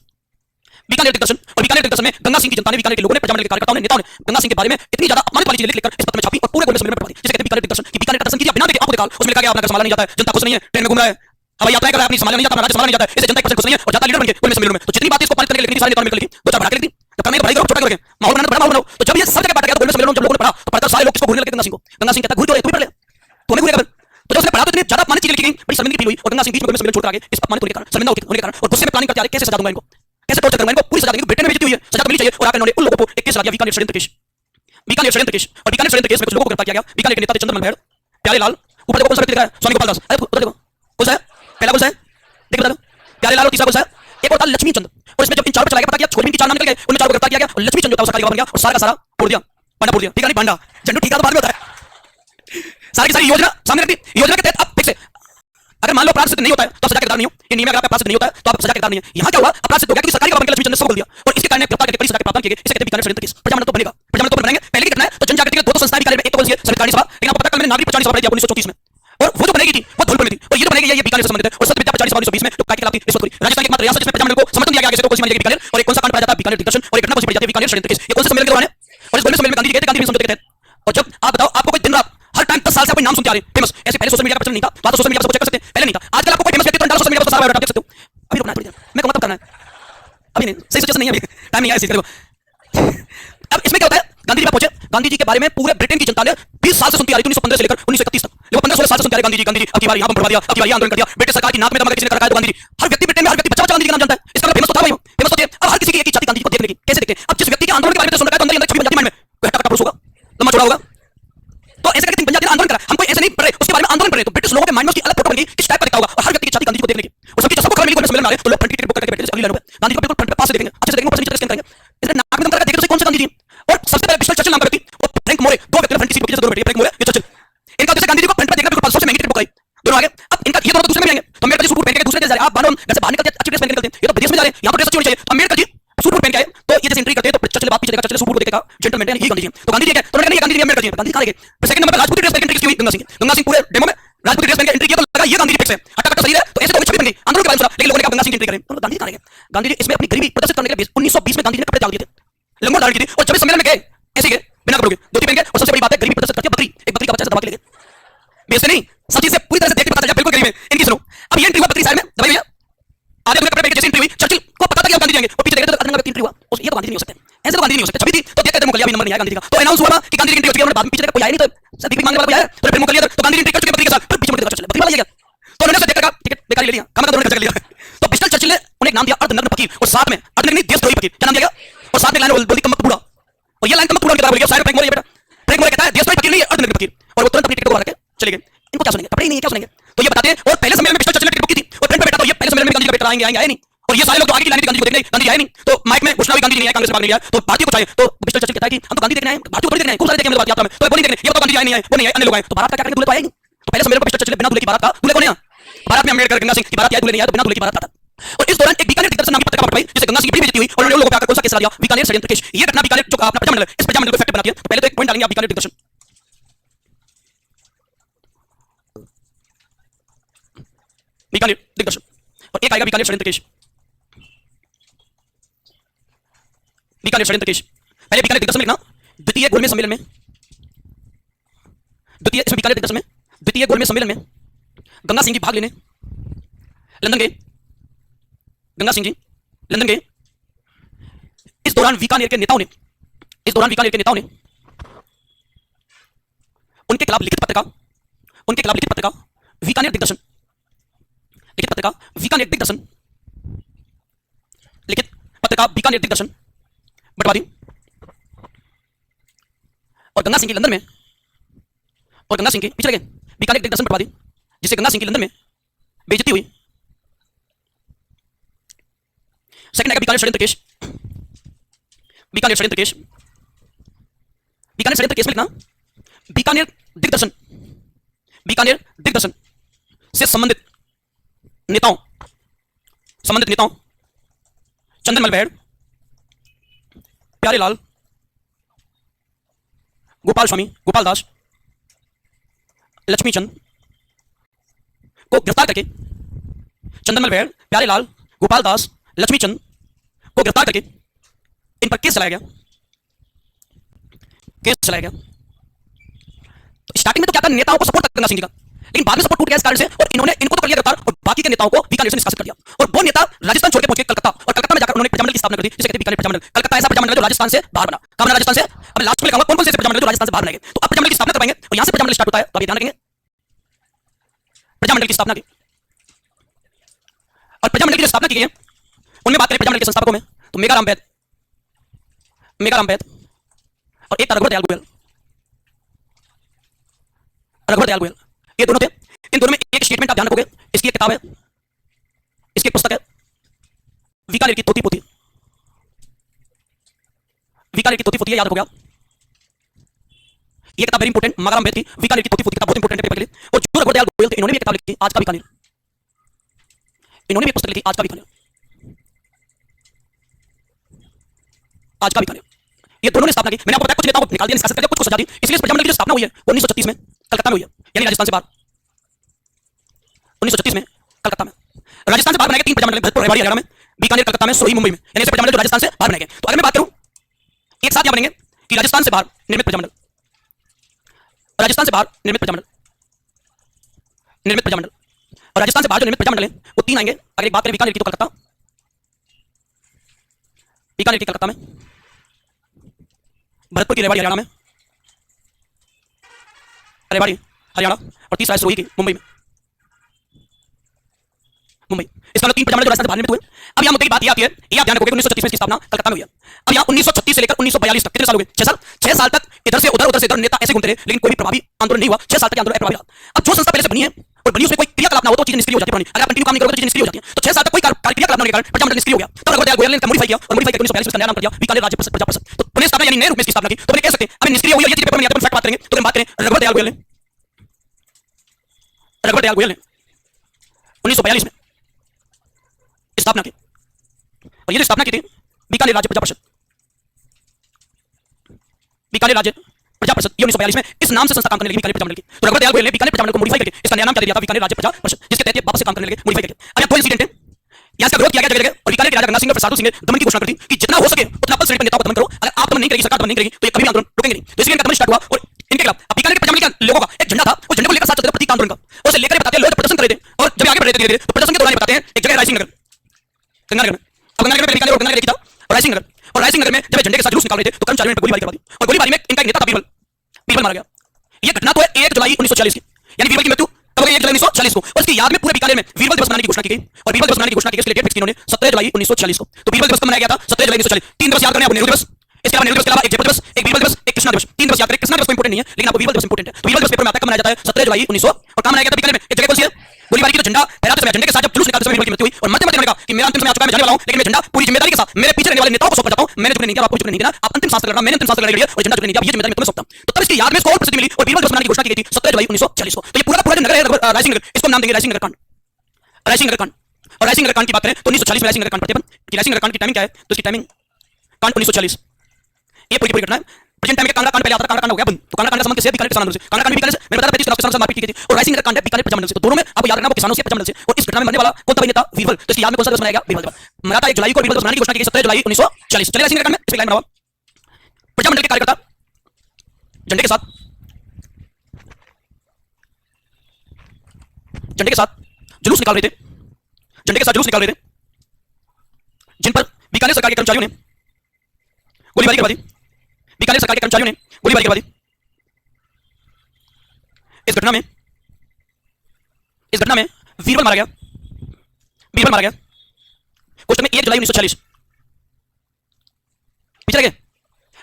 बीकानेर दिग्दर्शन। और बीकानेर दिग्दर्शन में गंगा सिंह की जनता ने, बीकानेर के लोगों ने, प्रजामंडल के कार्यकर्ताओं ने, नेताओं ने गंगा सिंह के बारे में इतनी ज्यादा अपमानित वाली चीजें लिखकर इस पत्र में छापी और पूरे गोलमेज सम्मेलन में पढ़ा दी, जिसे कहते हैं बीकानेर दिग्दर्शन, कि बीकानेर का दर्शन कीजिए बिना देखे आपको दिखा। उसमें लिखा गया अपना घर संभाला नहीं जाता है, जनता खुश नहीं है, ट्रेन में घूम रहा है, हवाई यात्राएं कर रहा है, अपनी संभाला नहीं जाता, राज्य संभाला नहीं जाता है, इससे जनता एक परसेंट खुश नहीं है और जाता लीडर बन के गोलमेज सम्मेलन में। तो जितनी बात इसको पारित करने के लिए लिखी, सारे नेताओं ने लिखी, 2-4 बढ़ा के लिख दी, तो करने का बड़ा करो, छोटा करो, माहौल बनाना, बड़ा माहौल बनाओ। तो जब ये सब जगह बांटा गया तो गोलमेज सम्मेलन जब लोगों ने पढ़ा तो पढ़कर सारे लोग किसको घूरने लगे? गंगा सिंह को। गंगा सिंह कहता घूर क्यों रहे, तू भी पढ़ ले, तो हमें घूरेगा। तो जब उसने पढ़ा तो इतनी ज्यादा अपमानित चीजें लिखी गई, बड़ी शर्मिंदगी फील हुई और गंगा सिंह बीच में गोलमेज सम्मेलन छोड़ कर आगे इस अपमानित होने के कारण, शर्मिंदा होने के कारण, और गुस्से में प्लानिंग करते आ रहे कैसे सजा दूंगा इनको, कैसे टॉर्चर करूंगा इनको, पूरी सजा देंगे, ब्रिटेन में बेइज्जती हुई है, सजा तो मिलनी चाहिए। और आकर इन्होंने उन लोगों को एक केस लगा दिया, बीकानेर षड्यंत्र केस, बीकानेर षड्यंत्र केस। और बीकानेर षड्यंत्र केस में कुछ लोगों को गिरफ्तार किया गया। बीकानेर के नेता थे चंद्रमल भैर, प्यारे लाल, ऊपर देखो कौन सा व्यक्ति लिखा है, स्वामी गोपाल दास, अरे उधर देखो कौन सा है, पहला कौन सा है, देख बता दो, प्यारे लाल, और तीसरा कौन सा है, एक और था लक्ष्मी चंद। और इसमें जब इन 4 पर चला गया, पता किया छोटी की 4 नाम निकल गए, उन 4 को गिरफ्तार किया गया और लक्ष्मी चंद जो था उसका बन गया और सारा का सारा फोड़ दिया, पांडा फोड़ दिया, ठीक है नहीं पांडा झंडू, ठीक है तो बाद में होता है। सारी की सारी योजना सामने रखती, योजना के तहत अब फिक्स है, अगर मान लो अपराध सिद्ध नहीं होता है तो आप सजा के हकदार नहीं हो, ये नियम है, अगर अपराध सिद्ध नहीं होता है तो आप सजा के हकदार नहीं है। यहाँ क्या हुआ, अपराध सिद्ध हो गया, क्योंकि सरकारी का बन के लक्ष्मी चंद ने सब बोल दिया और इसके कारण गिरफ्तार करके कड़ी सजा के प्रावधान किए गए, इसे कहते हैं बीकानेर षड्यंत्र केस। प्रजामंडल तो बनेगा, प्रजामंडल तो बनाएंगे, पहले की घटना है। तो जनजागृति के 2 संस्थाएं बीकानेर में, एक तो कौन सी है, संविधान सभा, लेकिन आपको पता है मैंने नागरिक प्रचार सभा पढ़ी थी 1934 में, और वो जो बनेगी थी वो धौलपुर में थी, और ये जो बनेगी ये बीकानेर से संबंधित है। और सत्य विद्या प्रचार सभा 1920 में जो काय के खिलाफ थी, रिश्वतखोरी, राजस्थान की एकमात्र रियासत जिसमें प्रजामंडल को समर्थन आगे से तो कौन सी मानी जाएगी बीकानेर, और एक कौन सा कांड पढ़ा जाता है बीकानेर दिग्दर्शन, और एक घटना कौन सी पढ़ी जाती है बीकानेर षड्यंत्र केस। ये कौन से सम्मेलन के दौरान है, और इस गोलमेज सम्मेलन में गांधी जी गए थे, गांधी समझौते के तहत। और जब आप बताओ, आपको कोई दिन रात हर टाइम 10 साल से कोई नाम सुनते आ रहे हैं फेमस, ऐसे पहले सोशल मीडिया का प्रचलन नहीं था, बात तो सोशल मीडिया पर चेक कर सकते हैं, पहले नहीं था। आजकल आपको कोई फेमस व्यक्ति तो डालो सोशल मीडिया पर, सारा बायोडाटा देख सकते हो। अभी रुकना थोड़ी देर, मैं कहूंगा तब करना है, अभी नहीं, सही सिचुएशन नहीं है, अभी टाइम नहीं है इस चीज का। अब इसमें क्या होता है, गांधी जी पहुंचे, गांधी जी के बारे में पूरे ब्रिटेन की जनता ने 20 साल से सुनती आ रही थी, 1915 से लेकर 1931 तक, वो 15-16 साल से सुनते आ रहे गांधी जी, गांधी जी अब की बार यहां पर बढ़वा दिया, अब की बार यहां आंदोलन कर दिया, ब्रिटिश सरकार की नाक में दम अगर किसी ने रखा है तो गांधी जी। हर व्यक्ति ब्रिटेन में, हर व्यक्ति बच्चा गांधी जी का नाम जानता है, इसका मतलब फेमस तो था भाई, फेमस तो थे। अब हर किसी की एक इच्छा थी गांधी जी को देखने की, कैसे देखते हैं। अब जिस व्यक्ति के आंदोलन के बारे में सुन रखा है तो अंदर ही अंदर छवि बन जाती है माइंड में, कोई हट्टा कट्टा पुरुष होगा, लंबा चौड़ा होगा, तो ऐसे करके बन जाती है आंदोलन करा। हम कोई ऐसे नहीं पढ़ रहे, उसके बारे में आंदोलन पढ़ रहे, तो ब्रिटिश लोगों के माइंड में उसकी अलग फोटो बन गई, किस टाइप का दिखता होगा, और हर व्यक्ति की इच्छा थी गांधी जी को देखने की, और सबकी सबको खबर मिली, सम्मेलन में आ रहे, तो लोग फ्रंट टिकट बुक करके बैठे थे, अगली लाइन में गांधी जी को बिल्कुल फ्रंट पे पास से देखेंगे, अच्छे से देखेंगे, ऊपर से नीचे तक स्कैन करेंगे, इसलिए नाक में दम करके देखे तो कौन से गांधी जी। और सबसे पहले विंस्टन चर्चिल नाम का व्यक्ति और फ्रैंक मोरे, दो व्यक्ति फ्रंट की सीट पे दोनों बैठे, फ्रैंक मोरे ये चर्चिल, इनका जैसे गांधी जी को फ्रंट पे देखकर बिल्कुल सबसे महंगी टिकट बुक कराई, दोनों आगे। अब इनका ये दोनों दूसरे में आएंगे, तो अम्बेडकर जी सूट बूट पहन के दूसरे देश जा रहे हैं, आप बाहर घर से बाहर निकलते हैं अच्छी ड्रेस पहन के निकलते हैं, ये तो विदेश में जा रहे हैं, यहाँ पर ड्रेस अच्छी होनी चाहिए, तो अम्बेडकर जी सूट बूट पहन के आए, तो ये जैसे एंट्री करते हैं तो चर्चिल बात पीछे देखा, चर्चिल सूट बूट देखेगा, जेंटलमैन है, ये गांधी जी है, तो गांधी जी क्या, तो उन्होंने कहा ये गांधी जी अम्बेडकर जी है, गांधी कहां गए। फिर सेकंड नंबर पे राजपूती ड्रेस पहन के एंट्री की हुई गंगा सिंह, गंगा सिंह पूरे डेमो में राजपूती ड्रेस पहन के एंट्री किया, तो लगा ये गांधी जी फिक्स है, हट्टा कट्टा सही है, तो ऐसे तो छवि बन गई आंदोलन के बारे में सुना, लेकिन लोगों ने कहा गंगा सिंह एंट्री करें, तो गांधी जी कहां गए। गांधी जी इसमें अपनी गरीबी प्रदर्शित करने के लिए 1920 में गांधी जी ने कपड़े डाल दिए थे, लंगोट डाल दी थी, और जब इस सम्मेलन में गए ऐसे गए बिना कपड़ों के, धोती पहन के, और सबसे बड़ी बात है गरीबी प्रदर्शित करती है बकरी, एक बकरी का बच्चा दबा के ले गए, बेइज्जती नहीं, सब चीज से पूरी तरह से देख के पता चल, बिल्कुल गरीब है इनकी। सुनो अब ये एंट्री हुआ बकरी साइड में दबाई भैया, आधे अपने कपड़े पहन के जैसे एंट्री हुई, चर्चिल को पता था कि गांधी जी आएंगे, और पीछे देखे तो अदरंगा व्यक्ति एंट्री हुआ, ये तो गांधी नहीं हो सकते, ऐसे तो गांधी नहीं हो सकते, छवि थी तो देखते थे मुकलिया भी नंबर नहीं आया गांधी जी का, तो अनाउंस हुआ कि गांधी जी एंट्री हो चुकी है, बाद में पीछे देखा कोई आया नहीं, तो सदी मांगने वाला कोई आया, तो फिर मुकलिया तो गांधी जी एंट्री कर चुके बकरी के साथ, फिर पीछे मुड़ के चले बकरी वाला ये गया, तो उन्होंने देखा टिकट बेकार ले लिया, काम का दोनों कर लिया, तो विंस्टन चर्चिल ने उन्हें एक नाम दिया अर्धनग्न फकीर, और साथ में अर्धनग्न नहीं देशद्रोही फकीर, क्या नाम दिया गया, और साथ में लाइन बोली कमक बूढ़ा, और ये लाइन कमक बूढ़ा के तरह बोल गया, साइड में फ्रैंक मोरे बेटा, फ्रैंक मोरे कहता है देशद्रोही फकीर नहीं है अर्धनग्न फकीर, और वो तुरंत अपनी टिकट को रख के चले गए। इनको क्या सुनेंगे, कपड़े नहीं है क्या सुनेंगे, तो ये बताते हैं। और पहले सम्मेलन में विंस्टन चर्चिल ने टिकट बुक की थी, और फ्रंट पे बैठा, तो ये पहले सम्मेलन में गांधी जी का बेटा आएंगे आएंगे आए नहीं, और ये सारे लोग तो आगे की लाइन गांधी जी को देखने, गांधी जी आए नहीं, तो माइक में घोषणा हुई गांधी जी नहीं आए, कांग्रेस से भाग नहीं आया, तो भारतीय को चाहिए, तो विंस्टन चर्चिल कहता है कि हम तो गांधी देखने आए, भारतीय को थोड़ी देखने आए, खूब सारे देखे हमने बात यात्रा में, तो वो नहीं देखने, ये बताओ गांधी जी आए नहीं आए, वो नहीं आए, अन्य लोग आए, तो भारत का क्या करेंगे, दूल्हे तो आएंगे। तो पहले सम्मेलन में विंस्टन चर्चिल बिना दूल्हे की बारात का, दूल्हे कौन है, भारत में अम्बेडकर गंगा सिंह की बारात आई, दूल्हे नहीं आए, तो बिना दूल्हे की बारात आता। और इस दौरान एक बीकानेर दिग्दर्शन नाम की पत्रिका पढ़ाई, जिसे गंगा सिंह की बड़ी बेइज्जती हुई, और उन्होंने लोगों पे आकर कौन सा केस ला दिया, बीकानेर षड्यंत्र केस। ये घटना बीकानेर जो अपना प्रजामंडल है, इस प्रजामंडल को इफेक्टिव बनाती है, तो पहले तो एक पॉइंट डालेंगे आप बीकानेर दिग्दर्शन, बीकानेर दिग्दर्शन, और एक आएगा बीकानेर षड्यंत्र केस, बीकानेर षड्यंत्र केस। पहले बीकानेर दिग्दर्शन लिखना, द्वितीय गोलमेज सम्मेलन में, द्वितीय इसमें बीकानेर दिग्दर्शन में द्वितीय गोलमेज सम्मेलन में गंगा सिंह जी भाग लेने लंदन गए, गंगा सिंह जी लंदन गए। इस दौरान बीकानेर के नेताओं ने उनके खिलाफ लिखित पत्रिका बीकानेर दिग्दर्शन, लिखित पत्रिका बीकानेर दिग्दर्शन, लिखित पत्रिका बीकानेर दिग्दर्शन बंटवा दी, और गंगा सिंह की लंदन में, और गंगा सिंह की पिछले गए बीकानेर दिग्दर्शन बंटवा दी, जिससे गंगा सिंह की लंदन में बेइज्जती हुई। सेकंड आएगा बीकानेर षड्यंत्र केस, बीकानेर षड्यंत्र केस, बीकानेर षड्यंत्र केस में लिखना बीकानेर दिग्दर्शन से संबंधित नेताओं चंदन मलबैड, प्यारेलाल, गोपाल स्वामी, गोपाल दास, लक्ष्मी चंद को गिरफ्तार करके, चंदन मलबैड, प्यारेलाल, गोपाल दास, लक्ष्मी चंद को गिरफ्तार करके इन पर केस चलाया गया। तो स्टार्टिंग में तो क्या था, नेताओं को सपोर्ट करना सिंह जी का, लेकिन बाद में सपोर्ट टूट गया इस कारण से, और इन्होंने इनको तो कर लिया गिरफ्तार, और बाकी के नेताओं को बीकानेर से निष्कासित कर दिया। और वो नेता राजस्थान छोड़ के पहुंचे कलकत्ता, और कलकत्ता में जाकर उन्होंने प्रजामंडल की स्थापना कर दी, जिसे कहते हैं बीकानेर प्रजामंडल। कलकत्ता ऐसा प्रजामंडल जो राजस्थान से बाहर बना, कहां बना राजस्थान से, अब लास्ट में लिखा कौन कौन से प्रजामंडल जो राजस्थान से बाहर बनाए गए, तो अब प्रजामंडल की स्थापना करवाएंगे, और यहां से प्रजामंडल स्टार्ट होता है, तो आप ध्यान रखेंगे प्रजामंडल की स्थापना की। और प्रजामंडल की जो स्थापना की गई है उनमें बात करें प्रजामंडल के संस्थापकों में, तो मेघाराम बैद, और एक रघुवर दयाल गोयल, ये दोनों थे। इन दोनों में एक स्टेटमेंट आप ध्यान रखोगे, इसकी एक किताब है, इसकी एक पुस्तक है, बीकानेर की तोती पोती, याद रखोगे आप। ये किताब वेरी इंपॉर्टेंट, मागाराम बैद की बीकानेर की तोती पोती किताब बहुत इंपॉर्टेंट है पेपर के लिए। और जो रघुवर दयाल गोयल थे, इन्होंने भी एक किताब लिखी आज का बीकानेर, इन्होंने भी पुस्तक लिखी आज का बीकानेर, ये दोनों ने स्थापना की। मैंने आपको बताया कुछ नेताओं को निकाल दिया, निष्कासित कर दिया, कुछ को सजा दी, इसलिए इस प्रजामंडल की जो स्थापना हुई है 1936 में कलकत्ता में हुई है, यानी राजस्थान से बाहर। 1936 में कलकत्ता में, राजस्थान से बाहर बनाए गए 3 प्रजामंडल, भरतपुर, रेवाड़ी, हरियाणा में, बीकानेर कलकत्ता में, सोही मुंबई में, यानी ऐसे प्रजामंडल जो राजस्थान से बाहर बनाए गए। तो अगर मैं बात करूं एक साथ यहां बनेंगे कि राजस्थान से बाहर निर्मित प्रजामंडल, राजस्थान से बाहर निर्मित प्रजामंडल, निर्मित प्रजामंडल, और राजस्थान से बाहर जो निर्मित प्रजामंडल है वो तीन आएंगे। अगर एक बात करें बीकानेर की तो कलकत्ता, बीकानेर की कलकत्ता में, भरतपुर की रेवाड़ी हरियाणा में, रेवाड़ी हरियाणा, और तीसरा है सोही की मुंबई में, मुंबई। इसका मतलब तीन प्रजामंडल जो राजस्थान से बाहर निर्मित हुए। अब यहां मुद्दे की बात ये आती है, ये आप ध्यान रखोगे 1936 में इसकी स्थापना कलकत्ता में हुई है। अब यहां 1936 से लेकर 1942 तक कितने साल हो गए? 6 साल। 6 साल तक इधर से उधर, उधर से इधर नेता ऐसे घूमते रहे, लेकिन कोई भी प्रभावी आंदोलन नहीं हुआ। 6 साल तक आंदोलन अप्रभावी रहा। अब जो संस्था पहले से बनी है और बनी उसमें कोई क्रियाकलाप ना हो तो चीजें निष्क्रिय हो जाती है। अगर आप कंटिन्यू काम नहीं करोगे तो चीजें निष्क्रिय हो जाती है। तो 6 साल तक कोई क्रियाकलाप ना होने के कारण प्रजामंडल निष्क्रिय हो गया। तब रघुवर दयाल गोयल ने मॉडिफाई किया और मॉडिफाई करके 1942 में इसका नया नाम कर दिया बीकानेर राज्य प्रजा परिषद। तो पुनः स्थापना यानी नए रूप में इसकी स्थापना की। तो कह सकते हैं अभी निष्क्रिय हुई है, ये चीज पेपर में आता है, फैक्ट बात करेंगे। तो हम बात करें रघुवर दयाल गोयल ने, रघुवर दयाल गोयल ने 1942 में स्थापना की, और ये जो स्थापना की थी बीकानेर राज्य प्रजा परिषद, बीकानेर राज्य प्रजा परिषद, ये 1942 में इस नाम से संस्था काम करने लगी बीकानेर प्रजामंडल की। तो रघुवर दयाल गोयल ने बीकानेर प्रजामंडल को मॉडिफाई करके इसका नया नाम क्या दे दिया था? बीकानेर राज्य प्रजा परिषद, जिसके तहत वापस से काम करने लगे मॉडिफाई करके। अब यहाँ दो इंसिडेंट है, यहाँ इसका विरोध किया गया जगह जगह, और बीकानेर के राजा गंगा सिंह और प्रसाद सिंह ने दमन की घोषणा कर दी कि जितना हो सके उतना पद श्रेणी पर नेताओं को दमन करो। अगर आप दमन नहीं करेगी, सरकार दमन नहीं करेगी तो ये कभी भी आंदोलन रुकेंगे नहीं। तो इसलिए इनका दमन स्टार्ट हुआ और इनके खिलाफ बीकानेर के प्रजामंडल के लोगों का एक झंडा था, उस झंडे को लेकर साथ चलते थे प्रतीक आंदोलन का, और उसे लेकर बताते हैं लोग प्रदर्शन कर रहे थे। और जब आगे बढ़ रहे थे धीरे धीरे तो प्रदर्शन के दौरान बताते हैं एक जगह रायसिंह नगर, गंगानगर में, अब गंगानगर में बीकानेर और गंगानगर एक ही था, और रायसिंह नगर, और रायसिंह नगर में जब झंडे के साथ जुलूस निकाल रहे थे तो कर्मचारियों ने गोलीबारी करवा दी, और गोलीबारी में इनका एक नेता था बीरबल, बीरबल मारा गया। ये घटना तो है 1 जुलाई 1940 की, यानी बीरबल की मृत्यु कब हुई? 1 जुलाई 1940 को। और इसकी याद में पूरे बीकानेर में बीरबल दिवस मनाने की घोषणा की गई, और बीरबल दिवस मनाने की घोषणा की इसलिए डेट फिक्स की इन्होंने 17 जुलाई 1940 को। तो बीरबल दिवस कब मनाया गया था? 17 जुलाई 1940। 3 दिवस याद करने हैं, नेहरू दिवस, इसके अलावा नेहरू दिवस के अलावा एक जयपुर दिवस, एक बीरबल दिवस, एक कृष्णा दिवस। 3 दिवस याद करें। कृष्णा दिवस इंपोर्टेंट नहीं है, लेकिन आपको बीरबल दिवस इंपोर्टेंट है। तो बीरबल दिवस पेपर में आता है, कब मनाया जाता है? 17 जुलाई 1900। और कब मनाया गया था बीकानेर में? एक जगह कौन सी है? गोलीबारी की तो झंडा फहराते समय, झंडे के साथ जब जुलूस निकालते समय बीरबल की मृत्यु हुई, और मरते मरते उन्होंने कहा कि मेरा अंतिम समय आ चुका है, मैं जाने वाला हूं, लेकिन मैं झंडा पूरी जिम्मेदारी के साथ मेरे पीछे रहने वाले नेताओं को सौंप जाता हूं। मैंने झुकने नहीं दिया, आपको झुकने नहीं देना, आप अंतिम सांस तक लड़ना, मैंने अंतिम सांस तक लड़ी है और झंडा झुकने नहीं दिया, ये जिम्मेदारी मैं तुम्हें सौंपता हूं। तो तब इसकी याद में इसको और प्रसिद्धि मिली और बीरबल दिवस मनाने की घोषणा की गई थी 17 जुलाई 1940 को। तो ये पूरा का पूरा जो नगर है रायसिंह नगर, इसको नाम देंगे रायसिंह नगर कांड, रायसिंह नगर कांड। और रायसिंह नगर कांड की बात करें तो 1940 में रायसिंह नगर कांड पढ़ते हैं कि रायसिंह नगर कांड की टाइमिंग क्या है? तो इसकी टाइमिंग कांड 1940, ये पूरी पूरी घटना है। प्रेजेंट टाइम में कांगड़ा कांड पहले आता था, कांगड़ा कांड हो गया बंद। तो कांगड़ा कांड का संबंध किससे? बीकानेर किसानों से। कांगड़ा कांड भी बीकानेर से, मैंने बताया 35 तरह के किसानों से मारपीट की गई थी, और रायसिंह नगर कांड है बीकानेर प्रजामंडल से। तो दोनों में आपको याद रखना वो किसानों से, प्रजामंडल से। और इस घटना में मरने वाला कौन था? नेता बीरबल। तो इसकी याद में कौन सा दिवस मनाया गया? बीरबल दिवस मनाया था 1 जुलाई को, और बीरबल दिवस मनाने की घोषणा की गई 17 जुलाई 1940। चलिए रायसिंह नगर कांड में इस पे लाइन बनाओ। प्रजामंडल के कार्यकर्ता झंडे के साथ, झंडे के साथ जुलूस निकाल रहे थे, झंडे के साथ जुलूस निकाल रहे थे, जिन पर बीकानेर सरकार के कर्मचारियों ने गोलीबारी करवा दी, बीकानेर सरकार के कर्मचारियों ने गोलीबारी करवा दी। इस घटना में बीरबल मारा गया, बीरबल मारा गया क्वेश्चन में 1 जुलाई 1940, पीछे लगे,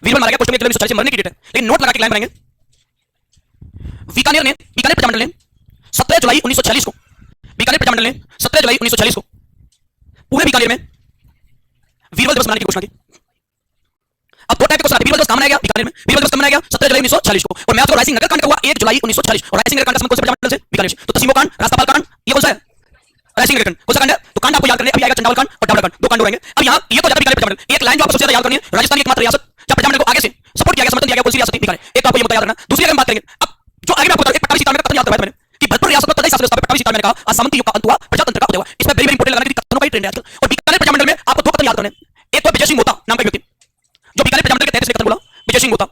बीरबल मारा गया क्वेश्चन में 1 जुलाई 1940 मरने की डेट है, लेकिन नोट लगा के लाइन बनाएंगे। बीकानेर प्रजामंडल ने 17 जुलाई 1940 को, बीकानेर प्रजामंडल ने 17 जुलाई 1940 को पूरे बीकानेर में बीरबल दिवस मनाने की घोषणा की। अब दो टाइप के क्वेश्चन, बीरबल दिवस कब मनाया गया? बीकानेर में। बीरबल दिवस कब मनाया गया? 17 जुलाई 1940 को। और मैं आपको रायसिंह नगर कांड का हुआ 1 जुलाई 1940, और रायसिंह नगर कांड का संबंध कौन से प्रजामंडल से? बीकानेर से। तो तसीमो कांड, रास्तापाल कांड, ये कौन सा है? रायसिंह नगर कांड। कौन सा कांड है? तो कांड आपको याद करने, अभी आएगा चंडावल कांड और डावला कांड, दो कांड रहेंगे। अब यहां ये तो जाता बीकानेर प्रजामंडल, एक लाइन जो आपको सबसे ज्यादा याद करनी है, राजस्थान की एकमात्र रियासत जब प्रजामंडल को आगे से सपोर्ट किया गया, समर्थन दिया गया, कौन सी रियासत थी? बीकानेर। एक आपको ये मुद्दा याद रखना। दूसरी अगर हम बात करेंगे, अब जो आगे मैं आपको एक 28 सितार में कथन याद करवाया मैंने कि भरतपुर रियासत में तथाई शासन व्यवस्था पे 28 सितार मैंने कहा सामंती युग का अंत हुआ, प्रजातंत्र का उदय हुआ। इसमें वेरी वेरी इंपोर्टेंट लगाने की कथनों का ही ट्रेंड है आजकल। और बीकानेर प्रजामंडल में आपको दो कथन याद करने, एक तो विजय सिंह मोता नाम का व्यक्ति जो बीकानेर प्रजामंडल के तहत इसने कथन बोला, विजय सिंह मोता,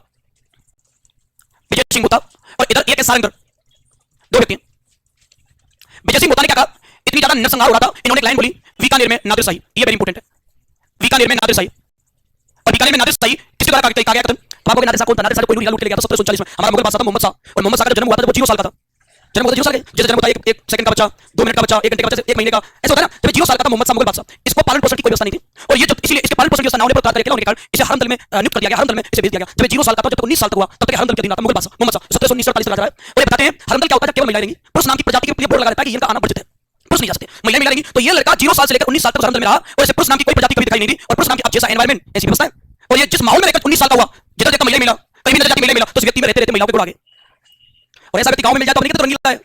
विजय सिंह मोता, और इधर एक है सारंगधर, दो व्यक्ति। विजय सिंह मोता ने क्या कहा? इतनी ज्यादा नरसंहार हो रहा था, इन्होंने एक लाइन बोली, बीकानेर में नादिर शाही, ये वेरी इंपोर्टेंट है, बीकानेर में नादिर शाही। और बीकानेर में नादिर शाही किसके द्वारा कहा गया कथन? आपको नादिर शाह कौन था? नादिर शाह कोई लूट के ले गया था 1739 में। हमारा मुगल बादशाह था मोहम्मद शाह, और मोहम्मद शाह का जन्म हुआ था जब वो 0 साल का था। जन्म होता 0 साल के, जैसे जन्म होता है 1 सेकंड का बच्चा, 2 मिनट का बच्चा, 1 घंटे का बच्चा, 1 महीने का, ऐसा होता है ना। जब 0 साल का था मोहम्मद शाह मुगल बादशाह, इसको पालन पोषण की कोई व्यवस्था नहीं थी, और ये जो इसलिए इसके पालन पोषण की व्यवस्था ना होने पर कार्य होने के कारण इसे हरमदल में नियुक्त कर दिया गया, हरमदल में इसे भेज दिया गया। जब 0 साल का था, जब 19 साल तक हुआ, तब तक हरमदल के अधीन था मुगल बादशाह मोहम्मद शाह 1719 तक रहा है। और ये बताते हैं हरमदल क्या होता है? केवल महिलाएं रहेंगी, पुरुष नाम की प्रजाति के लिए बोर्ड लगा रहता है कि इनका आना वर्जित है, पुरुष नहीं जा सकते, महिलाएं मिला रहेंगी। तो ये लड़का 0 साल से लेकर 19 साल तक हरमदल में रहा, और इसे पुरुष नाम की कोई प्रजाति कभी दिखाई नहीं दी, और पुरुष नाम की अब जैसा एनवायरनमेंट ऐसी व्यवस्था है। और ये जिस माहौल में रहकर 19 साल का हुआ, जितना देखा महिला मिला, कहीं भी नजर जाती महिला मिला, तो उस व्यक्ति में रहते रहते महिलाओं के गुण आ गए। और ऐसा व्यक्ति गांव में मिल जाता है तो रंगीला है,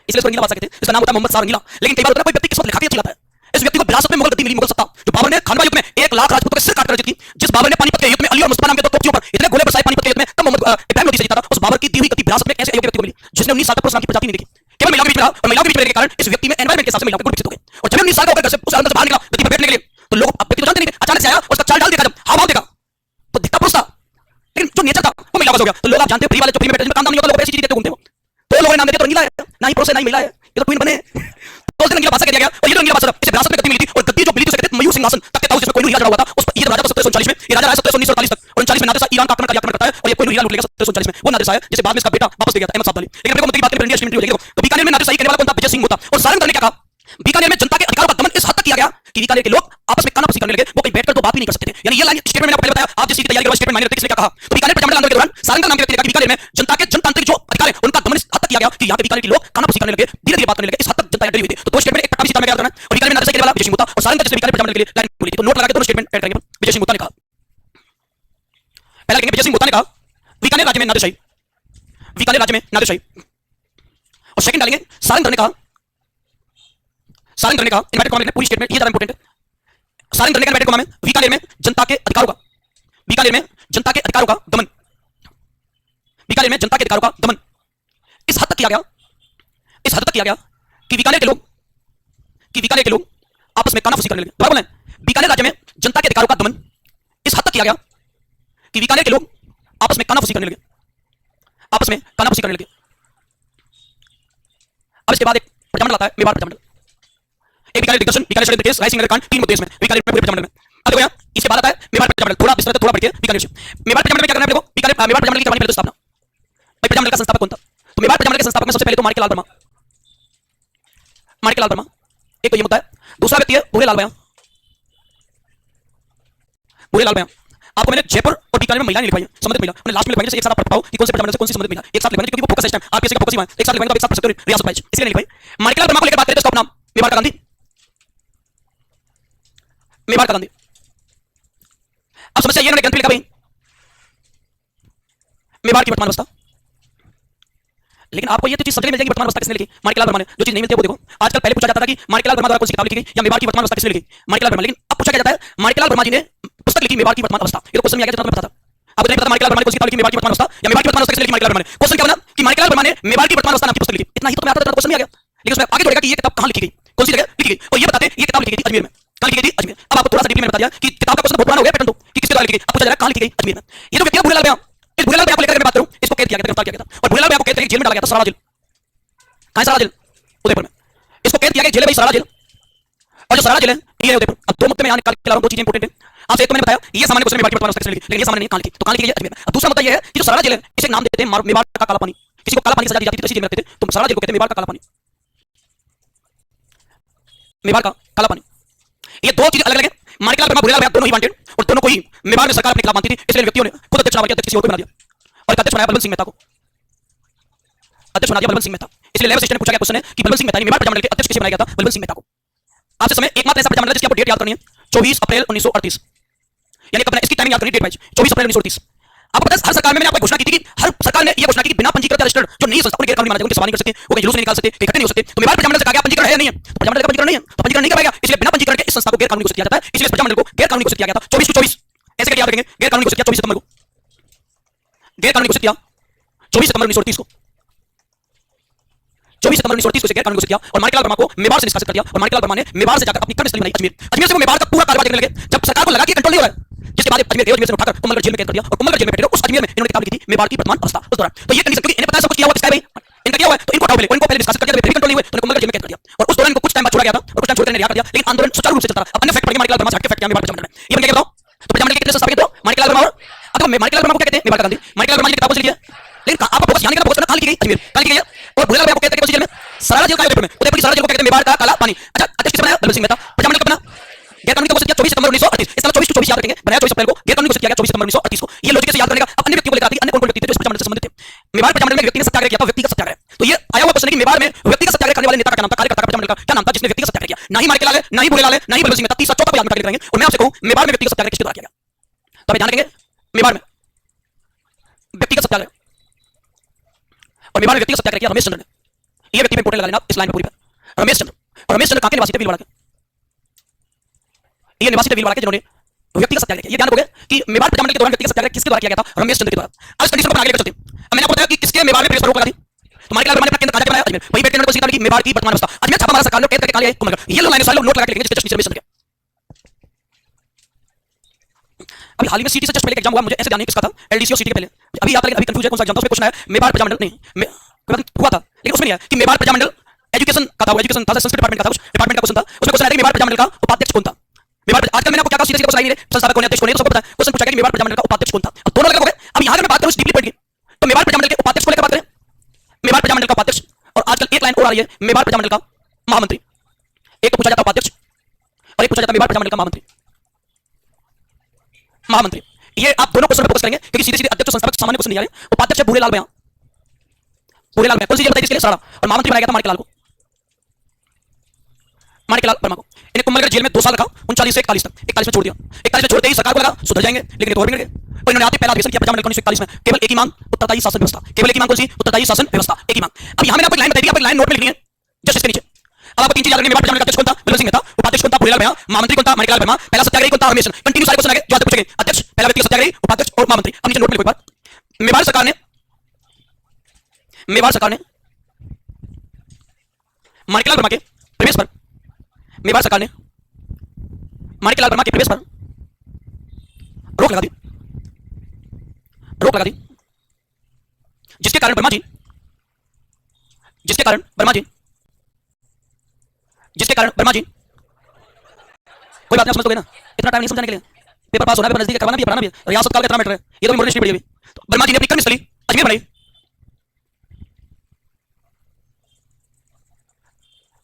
इसलिए रंगीला बात सकते हैं। इसका नाम होता है मोहम्मद शाह रंगीला। लेकिन कई बार होता है कोई व्यक्ति किस्मत लिखा के चला है, इस व्यक्ति को विरासत में मुगल गद्दी मिली, मुगल सत्ता, जो बाबर ने खानवा युग में 1 लाख राजपूतों के सिर काट कर जीती। जिस बाबर ने पानीपत के युद्ध में अली और मुस्तफा नाम के 2 तोपचियों पर इतने गोले बरसाए पानीपत के युद्ध में, तब मोहम्मद इब्राहिम लोधी से जीता था। उस बाबर की दी हुई गद्दी विरासत में ऐसे अयोग्य व्यक्ति को मिली जिसने 19 साल तक पुरुष नाम की प्रजाति नहीं देखी, केवल महिलाओं के बीच में रहा, और महिलाओं के बीच में रहने के कारण इस व्यक्ति में एनवायरनमेंट के हिसाब से महिलाओं के गुण विकसित हो गए। और जब 19 साल का होकर घर से उस अंदर से बाहर निकला गद्दी पर बैठने के लिए, तो तो लोग व्यक्ति तो जानते नहीं, अचानक से आया और उसका चाल डाल देखा, जब हाव भाव देखा तो दिखता पुरुष था, लेकिन जो नेचर था वो महिला हो गया। तो लोग आप जानते हो फ्री वाले जो फ्री में बैठे काम नहीं होता, लोग ऐसी चीज देते घूमते हो, तो लोगों ने नाम दे दिया तो रंगीला है, ना ही पुरुष है ना ही महिला है, ये तो ट्विन बने। तो उस दिन रंगीला भाषा कह दिया गया और ये रंगीला भाषा इसे विरासत में गद्दी मिली थी, और गद्दी जो मिली थी उसे कहते मयूर सिंहासन तख्त था, जिसमें कोई हीरा जड़ा हुआ था। उस पर ये राजा 1739 में, ये राजा आया 1749 तक, और 39 में नादिर शाह ईरान का आक्रमण करता है और ये कोई हीरा लूट लेगा 1739 में। वो नादिर शाह है जिसे बाद में इसका बेटा वापस ले गया था, अहमद शाह अली। लेकिन अपने को मतलब की बात करें इंडिया स्टेटमेंट हो जाएगी। तो बीकानेर में नादिर शाही करने वाला कौन था? विजय सिंह होता। और सारंग ने क्या कहा? बीकानेर में जनता के अधिकारों का दमन इस हद तक किया गया कि बीकानेर के लोग आपस में कानाफूसी करने लगे, वो कहीं बैठकर तो बात भी नहीं कर सकते थे। यानी ये लाइन स्टेटमेंट मैंने आपको पहले बताया, आप जिस चीज की तैयारी कर रहे हो स्टेटमेंट मायने रखते हैं, किसने क्या कहा? तो बीकानेर प्रजामंडल आंदोलन के दौरान सारंग नाम के व्यक्ति ने कहा कि बीकानेर में जनता के जनतांत्रिक जो अधिकार है उनका दमन इस हद तक किया गया कि यहाँ के बीकानेर के लोग कानाफूसी करने लगे, धीरे धीरे बात करने लगे, इस हद तक जनता डरी हुई थी। तो दो स्टेटमेंट एक पट्टाभी सीता में क्या करना है, और बीकानेर में नादिर शाही करने वाला विजय सिंह होता और सारंग जिसने बीकानेर प्रजामंडल के लिए लाइन बोली थी। तो नोट लगा के दोनों स्टेटमेंट ऐड करेंगे। विजय सिंह होता ने कहा, पहला लिखेंगे विजय सिंह होता ने कहा बीकानेर राज्य में नादिर शाही, बीकानेर राज्य में नादिर शाही। और सेकंड डालेंगे सारंग ने कहा, सारंग ने कहा इन्वर्टेड कॉमा लिखना, पूरी स्टेटमेंट ये ज्यादा इंपॉर्टेंट है। सारंग ने कहा इन्वर्टेड कॉमा में बीकानेर में जनता के अधिकारों का, बीकानेर में जनता के अधिकारों का दमन, बीकानेर में जनता के अधिकारों का दमन इस हद तक किया गया, इस हद तक किया गया कि बीकानेर के लोग आपस में कानाफूसी करने लगे। दोबारा बोलें, बीकानेर राज्य में जनता के अधिकारों का दमन इस हद तक किया गया कि बीकानेर के लोग आपस में कानाफूसी करने लगे, आपस में कानाफूसी करने लगे। अब इसके बाद एक प्रजामंडल आता है, मेवाड़ प्रजामंडल। एक बीकानेर दिग्दर्शन, बीकानेर षड्यंत्र केस, रायसिंह नगरकांड, 3 मुद्दे इसमें बीकानेर में पूरे प्रजामंडल में। अब देखो यार, इसके बाद आता है मेवाड़ प्रजामंडल, थोड़ा विस्तृत थोड़ा बढ़ के बीकानेर से। मेवाड़ प्रजामंडल में क्या करना है? देखो बीकानेर मेवाड़ प्रजामंडल की कहानी पहले तो स्थापना, भाई प्रजामंडल का संस्थापक कौन था? तो मेवाड़ प्रजामंडल के संस्थापक में सबसे पहले तो माणिक्यलाल वर्मा, माणिक्यलाल वर्मा एक तो ये मुद्दा है। दूसरा व्यक्ति है भूरेलाल बयां, भूरेलाल बयां। आपको मैंने जयपुर और बीकानेर में महिला नहीं लिखवाई है, संबंधित महिला, मैंने लास्ट में लिखवाई है, एक साथ आप पढ़ पाओ कि कौन से प्रजामंडल से कौन सी संबंधित महिला, एक साथ लिखवाई क्योंकि वो फोकस है इस टाइम, आरपीएससी का फोकस ही है, एक साथ लिखवाई तो एक साथ पढ़ सकते हो रियासत वाइज, इसलिए नहीं लिखवाई। माणिक्यलाल वर्मा को लेकर बात करें तो इसका नाम मेवाड़ का गांधी, मेवाड़ का गांधी। अब समस्या ये ना ग्रंथ में लिखा भाई मेवाड़ की वर्तमान अवस्था, लेकिन आपको ये तो चीज समझने मिल जाएगी वर्तमान अवस्था किसने लिखी? माणिक्यलाल वर्मा ने। जो चीज नहीं मिलती है वो देखो, आजकल पहले पूछा जाता था कि माणिक्यलाल वर्मा द्वारा कौन सी किताब लिखी गई या मेवाड़ की वर्तमान अवस्था किसने लिखी? माणिक्यलाल वर्मा। लेकिन अब पूछा क्या जाता है माणिक्यलाल वर्मा जी ने पुस्तक लिखी मेवाड़ की वर्तमान अवस्था, ये तो क्वेश्चन में आ गया, जितना तुम्हें पता था। आपको नहीं पता माणिक्यलाल वर्मा ने कौन सी किताब लिखी मेवाड़ की वर्तमान अवस्था या मेवाड़ की वर्तमान अवस्था किसने लिखी? माणिक्यलाल वर्मा ने। क्वेश्चन क्या बना कि माणिक्यलाल वर्मा ने मेवाड़ की वर्तमान अवस्था नाम की पुस्तक लिखी, इतना ही तो तुम्हें आता था, क्वेश्चन में आ गया। लेकिन उसमें आगे जोड़ेगा कि ये किताब कहां लिखी गई, कौन सी जगह लिखी गई, और ये बताते ये किताब लिखी गई अजमेर में। कहां लिखी गई थी? अजमेर। अब आपको थोड़ा सा डीपली में बता दिया कि किताब का क्वेश्चन बहुत पुराना हो गया पैटर्न, तो कि किसके द्वारा लिखी गई। अब पूछा जा रहा है कहां लिखी गई? अजमेर में। ये जो व्यक्ति है भूरेलाल बयां, इस भूरेलाल बयां को लेकर मैं बात करूं, इसको कैद किया गया था, गिरफ्तार किया गया था, और भूरेलाल बयां को कैद करके जेल में डाला गया था, सराड़ा जेल। कहां है सराड़ा जेल? उदयपुर में। इसको कैद किया गया जेल है भाई, सराड़ा जेल। और जो सराड़ा जेल है ये है उदयपुर। अब दो मुद्दे में यहां निकाल के ला रहा हूं, दो चीजें इंपॉर्टेंट है आपसे। एक तो मैंने बताया ये सामान्य क्वेश्चन में मेवाड़ की वर्तमान अवस्था किसने लिखी, लेकिन ये सामान्य नहीं कहां लिखी, तो कहां लिखी गई? अजमेर में। अब दूसरा मुद्दा ये है कि जो सराड़ा जेल है इसे नाम देते हैं मेवाड़ का काला पानी, किसी को काला पानी सजा दी जाती थी तो इसी जेल में रखते थे, तो सराड़ा जेल को कहते हैं मेवाड़ का काला पानी, मेवाड़ का काला पानी। ये दो चीजें अलग अलग है। माणिक्यलाल वर्मा भूरेलाल बयां दोनों ही वांटेड, और दोनों को ही मेवाड़ में सरकार अपने खिलाफ मानती थी, इसलिए व्यक्तियों ने खुद अध्यक्ष चुनाव किया, अध्यक्ष किसी और को बना दिया, और एक अध्यक्ष बनाया बलवंत सिंह मेहता को, अध्यक्ष बना दिया बलवंत सिंह मेहता। इसलिए लेवल सिस्टम ने पूछा गया क्वेश्चन है कि बलवंत सिंह मेहता ने मेवाड़ प्रजामंडल के अध्यक्ष किसे बनाया गया था? बलवंत सिंह मेहता को। आपसे समय एकमात्र ऐसा प्रजामंडल जिसकी आपको डेट याद करनी है, 24 अप्रैल 1938, यानी कब इसकी टाइमिंग याद करनी, डेट वाइज 24 अप्रैल 1938। आपको पता है हर सरकार में मैंने आपको घोषणा की थी कि हर सरकार ने यह घोषणा की कि बिना पंजीकृत रजिस्टर्ड जो नई संस्था गैर कानूनी माना जाए उनकी सवाल नहीं कर सकते, वो कहीं जुलूस नहीं निकाल सकते, कहीं इकट्ठे नहीं हो सकते। तो मेवाड़ प्रजामंडल से कहा गया पंजीकरण है या नहीं है, तो प्रजामंडल का पंजीकरण नहीं है, तो पंजीकरण नहीं करवाएगा, इसलिए बिना पंजीकरण के इस संस्था को गैर कानूनी घोषित किया जाता है, इसलिए प्रजामंडल को गैर कानूनी घोषित किया गया था 24 को 24 ऐसे करके याद रखेंगे, गैर कानूनी घोषित किया 24 सितंबर को, गैर कानूनी घोषित किया 24 सितंबर 1938 को, 24 सितंबर 1938 को गैर कानूनी घोषित किया, और माणिक्यलाल वर्मा को मेवाड़ से निष्कासित कर दिया, और माणिक्यलाल वर्मा ने मेवाड़ से जाकर अपनी कर्मस्थली बनाई अजमेर। अजमेर से वो मेवाड़ का पूरा कारोबार देखने लगे, जब सरकार को लगा कि कंट्रोल नहीं हो रहा है, जिसके बाद अजमेर से उठाकर कुंभलगढ़ जेल में कैद कर दिया, और कुंभलगढ़ जेल में बैठे रहे। उस अजमेर में इन्होंने किताब लिखी थी मेवाड़ की वर्तमान अवस्था उस दौरान। तो ये कंडीशन, क्योंकि इन्हें पता है सब कुछ किया हुआ किसका है भाई, इनका किया हुआ है, तो इनको हटाओ पहले, इनको पहले निष्कासित कर दिया, फिर कंट्रोल नहीं हुए तो कुंभलगढ़ जेल में कैद कर दिया, और उस दौरान इनको कुछ टाइम बाद छोड़ा गया था, और कुछ टाइम छोड़कर इन्हें रिहा कर दिया, लेकिन आंदोलन सुचारू रूप से चलता रहा। अब अन्य फैक्ट पढ़िए माणिक्यलाल वर्मा से हटके फैक्ट क्या मेवाड़ प्रजामंडल में, ये क्या बताओ? तो प्रजामंडल के कितने संस्थापक थे? माणिक्यलाल वर्मा, और अब माणिक्यलाल वर्मा को क्या कहते हैं? मेवाड़ का गांधी। माणिक्यलाल वर्मा ने किताबों से लिखी है, लेकिन आपका फोकस यहां का फोकस कहां लिखी गई? अजमेर। कहां लिखी गई? और भूरेलाल बयां को कहते हैं जेल में, सराड़ा जेल का उदयपुर में, उदयपुर की सराड़ा जेल को कहते हैं मेवाड़ का काला पानी। अच्छा, अध्यक्ष किसे बनाया? बलवंत सिंह मेहता। प्रजामंडल कब बना? गैर कानूनी घोषित किया 24 सितंबर 1938, इसका 24 to 24 याद रखेंगे, बनाया 24 अप्रैल को, गैर कानूनी घोषित किया गया 24 सितंबर 1938 को। ये लॉजिक से याद करने का। अब अन्य व्यक्तियों को लेकर आती है, अन्य कौन व्यक्ति थे जो इस प्रजामंडल से संबंधित थे? मेवाड़ प्रजामंडल में व्यक्ति ने सत्याग्रह किया था, व्यक्तिगत सत्याग्रह। तो ये आया हुआ क्वेश्चन है कि मेवाड़ में व्यक्तिगत सत्याग्रह करने वाले नेता का क्या नाम था, कार्यकर्ता का प्रजामंडल का क्या नाम था जिसने व्यक्तिगत सत्याग्रह किया? ना ही माणिक्यलाल है, ना ही भूरेलाल है, ना ही बलवंत सिंह मेहता, तीसरा चौथा को याद करके करेंगे। और मैं आपसे कहूं मेवाड़ में व्यक्तिगत सत्याग्रह किसके द्वारा किया गया? तो आप ध्यान रखेंगे मेवाड़ में व्यक्तिगत सत्याग्रह, और मेवाड़ में व्यक्तिगत सत्याग्रह किया रमेश चंद्र ने। ये व्यक्ति में इंपॉर्टेंट लगा लेना इस लाइन पर पूरी पर, रमेश चंद्र। और रमेश चंद्र कहां के निवासी थे? भीलवाड़ा के। ये निवासी थे भीलवाड़ा के, जिन्होंने व्यक्तिगत सत्याग्रह किया। ये ध्यान रखोगे कि मेवाड़ प्रजामंडल के दौरान व्यक्तिगत सत्याग्रह किसके द्वारा किया गया था? रमेश चंद्र के द्वारा। आज कंडीशन पर आगे लेकर चलते हैं। अब मैंने आपको बताया कि किसके मेवाड़ में प्रेस पर रोक लगा थी, तो माणिक्यलाल वर्मा ने अपना केंद्र कहां बनाया? अजमेर। वही व्यक्ति ने किताब लिखी मेवाड़ की वर्तमान अवस्था। अजमेर छापा मारा सरकार ने, कैद करके कहां ले आए? कुंभलगढ़। ये लो लाइन सालों नोट लगा के लिखेंगे, जस्टिस मिश्र के। अभी हाल ही में सीटी से जस्ट पहले एग्जाम हुआ, मुझे ऐसे ध्यान नहीं किसका था, एलडीसी और सीटी के पहले अभी याद था, लेकिन अभी कंफ्यूज है कौन सा एग्जाम था। उसमें क्वेश्चन आया मेवाड़ प्रजामंडल नहीं हुआ था, लेकिन उसमें नहीं आया कि मेवाड़ प्रजामंडल एजुकेशन का था, वो एजुकेशन था, संस्कृत डिपार्टमेंट का था, कुछ डिपार्टमेंट का क्वेश्चन था। उसमें क्वेश्चन आया कि मेवाड़ प्रजामंडल का उपाध्यक्ष कौन था। मेवाड़ आजकल मैंने आपको क्या कहा, सीधे सीधे क्वेश्चन आई नहीं, संस्थापक कौन है, अध्यक्ष कौन है, तो सबको पता है। क्वेश्चन पूछा गया कि मेवाड़ प्रजामंडल का उपाध्यक्ष कौन था। अब दोनों अलग हो गए। अब यहां अगर मैं बात करूं डीपली पॉइंट की, तो मेवाड़ प्रजामंडल के उपाध्यक्ष को लेकर बात करें, मेवाड़ प्रजामंडल का उपाध्यक्ष, और आजकल एक लाइन और आ रही है मेवाड़ प्रजामंडल का महामंत्री। एक तो पूछा जाता उपाध्यक्ष और एक पूछा जाता मेवाड़ प्रजामंडल का महामंत्री। महामंत्री ये आप दोनों क्वेश्चन पे फोकस करेंगे, क्योंकि सीधे सीधे अध्यक्ष और संस्थापक सामान्य क्वेश्चन नहीं आ रहे। उपाध्यक्ष है भूरेलाल भैया, भूरेलाल भैया कौन सी जेल बताई इसके लिए, सारा। और महामंत्री बनाया गया था माणिकलाल को, माणिकलाल वर्मा को। इन्हें कुंभलगढ़ जेल में 2 साल रखा, 39 से 41 तक। 41 में छोड़ दिया, 41 में छोड़ते ही सरकार को लगा सुधर जाएंगे, लेकिन ये तो और बिगड़ गए। और इन्होंने आते पहला अधिवेशन किया प्रजामंडल 1941 में, केवल एक ही मांग, उत्तरदायी शासन व्यवस्था। केवल एक ही मांग कौन सी, उत्तरदायी शासन व्यवस्था, एक ही मांग। अब यहां मैंने आपको लाइन बताई दी, आप लाइन नोट में लिखनी है जस्ट इसके नीचे। अब आपको 3 चीज याद रखनी है, मेवाड़ प्रजामंडल का अध्यक्ष कौन था, बिल्कुल सिंह था, उपाध्यक्ष कौन था, भूरेलाल भैया, महामंत्री कौन था, माणिकलाल वर्मा, पहला सत्याग्रही कौन था, रमेश। कंटिन्यू सारे क्वेश्चन आगे जो आते पूछेंगे, अध्यक्ष, पहला व्यक्ति सत्याग्रही, उपाध्यक्ष और महामंत्री। अब नीचे नोट में लिखो एक बार, मेवाड़ सरकार ने माणिकलाल वर्मा के प्रवेश पर, मेवाड़ सरकार ने माणिकलाल वर्मा के प्रवेश पर रोक लगा दी, रोक लगा दी, जिसके कारण वर्मा जी कोई बात नहीं, समझ लोगे ना, इतना टाइम नहीं समझाने के लिए। पेपर पास होना भी, नजदीक करवाना भी, पढ़ाना भी, रियासत काल का इतना मैटर है, ये तो भी मोरनी पड़ी अभी। तो वर्मा जी ने अपनी कर्मस्थली अजमेर बनाई,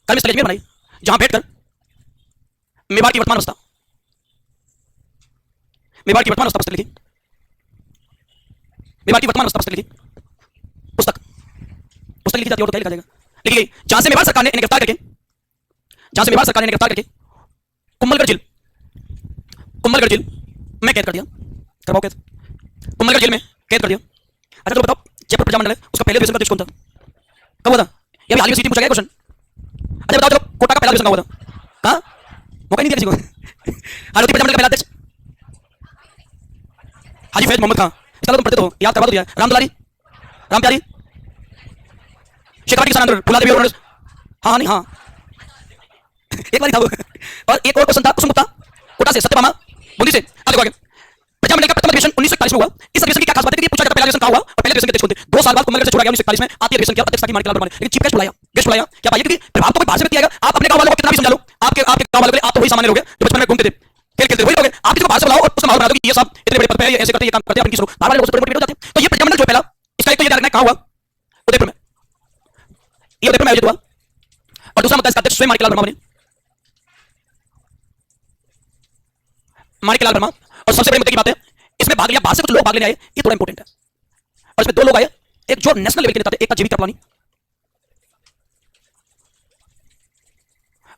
कर्मस्थली अजमेर बनाई, जहां बैठकर मेवाड़ की वर्तमान अवस्था, मेवाड़ की वर्तमान अवस्था पुस्तक लिखी, मेवाड़ की वर्तमान अवस्था पुस्तक लिखी, पुस्तक लिखी जाती है, और तो क्या लिखा जाएगा, लिखी गई। जहां से मेवाड़ सरकार ने इन्हें गिरफ्तार करके, कुंभलगढ़ जेल में कैद कर दिया, करवाओ कैद, कुंभलगढ़ जेल में कैद कर दिया। अच्छा तो बताओ, जयपुर प्रजामंडल है, उसका पहले अधिवेशन का अध्यक्ष कौन था, कब हुआ था, ये हाल ही में सीटी पूछा गया क्वेश्चन। अच्छा बताओ, चलो कोटा का पहला अधिवेशन कब हुआ था, हाँ मौका नहीं दिया किसी को। हालोती प्रजामंडल का पहला अध्यक्ष हाजी फैज मोहम्मद खां, इसका तुम पढ़ते तो याद करवा दो यार। राम दुलारी, राम प्यारी, शेखावटी किसान आंदोलन, फुला देवी और हाँ नहीं हाँ एक बार था वो। और एक और क्वेश्चन था कुसुम गुप्ता, कोटा से, सत्यभामा बूंदी से। अब देखो आगे, प्रजामंडल का प्रथम अधिवेशन 1941 में हुआ। इस अधिवेशन की क्या खास बात है कि पूछा जाता पहला अधिवेशन कहाँ हुआ और पहले अधिवेशन के अध्यक्ष कौन थे। 2 साल बाद कुंभलगढ़ से छोड़ा गया 1941 में, आती अधिवेशन किया, अध्यक्ष था माणिकलाल वर्मा ने, लेकिन चीफ गेस्ट बुलाया, क्या पाइए, क्योंकि प्रभाव तो कोई बाहर से व्यक्ति आएगा। आप अपने गांव वालों को कितना भी समझा लो, आपके गांव वालों के लिए आप तो वही सामान्य लोग हैं जो बचपन में घूमते थे, खेल खेलते वही लोग हैं। आप किसी को बाहर से बुलाओ और उसका माहौल बना दो कि ये सब इतने बड़े पद पे ऐसे करते, ये काम करते हैं, अपनी सुनो, बाहर वाले लोग से मोटिवेट हो जाते हैं। तो ये प्रजामंडल जो पहला, इसका एक तो ये रखना है कहाँ हुआ, उदयपुर में, ये उदयपुर में आयोजित हुआ। और दूसरा मतलब इसका अध्यक्ष स्वयं माणिकलाल वर्मा बने, माणिकलाल वर्मा। और सबसे बड़ी मुद्दे की बात है, इसमें भाग लिया, बाहर से कुछ लोग भाग लेने आए, ये थोड़ा इंपॉर्टेंट है। और इसमें 2 लोग आए, एक जो नेशनल लेवल के नेता थे, एक था जीवी कृपलानी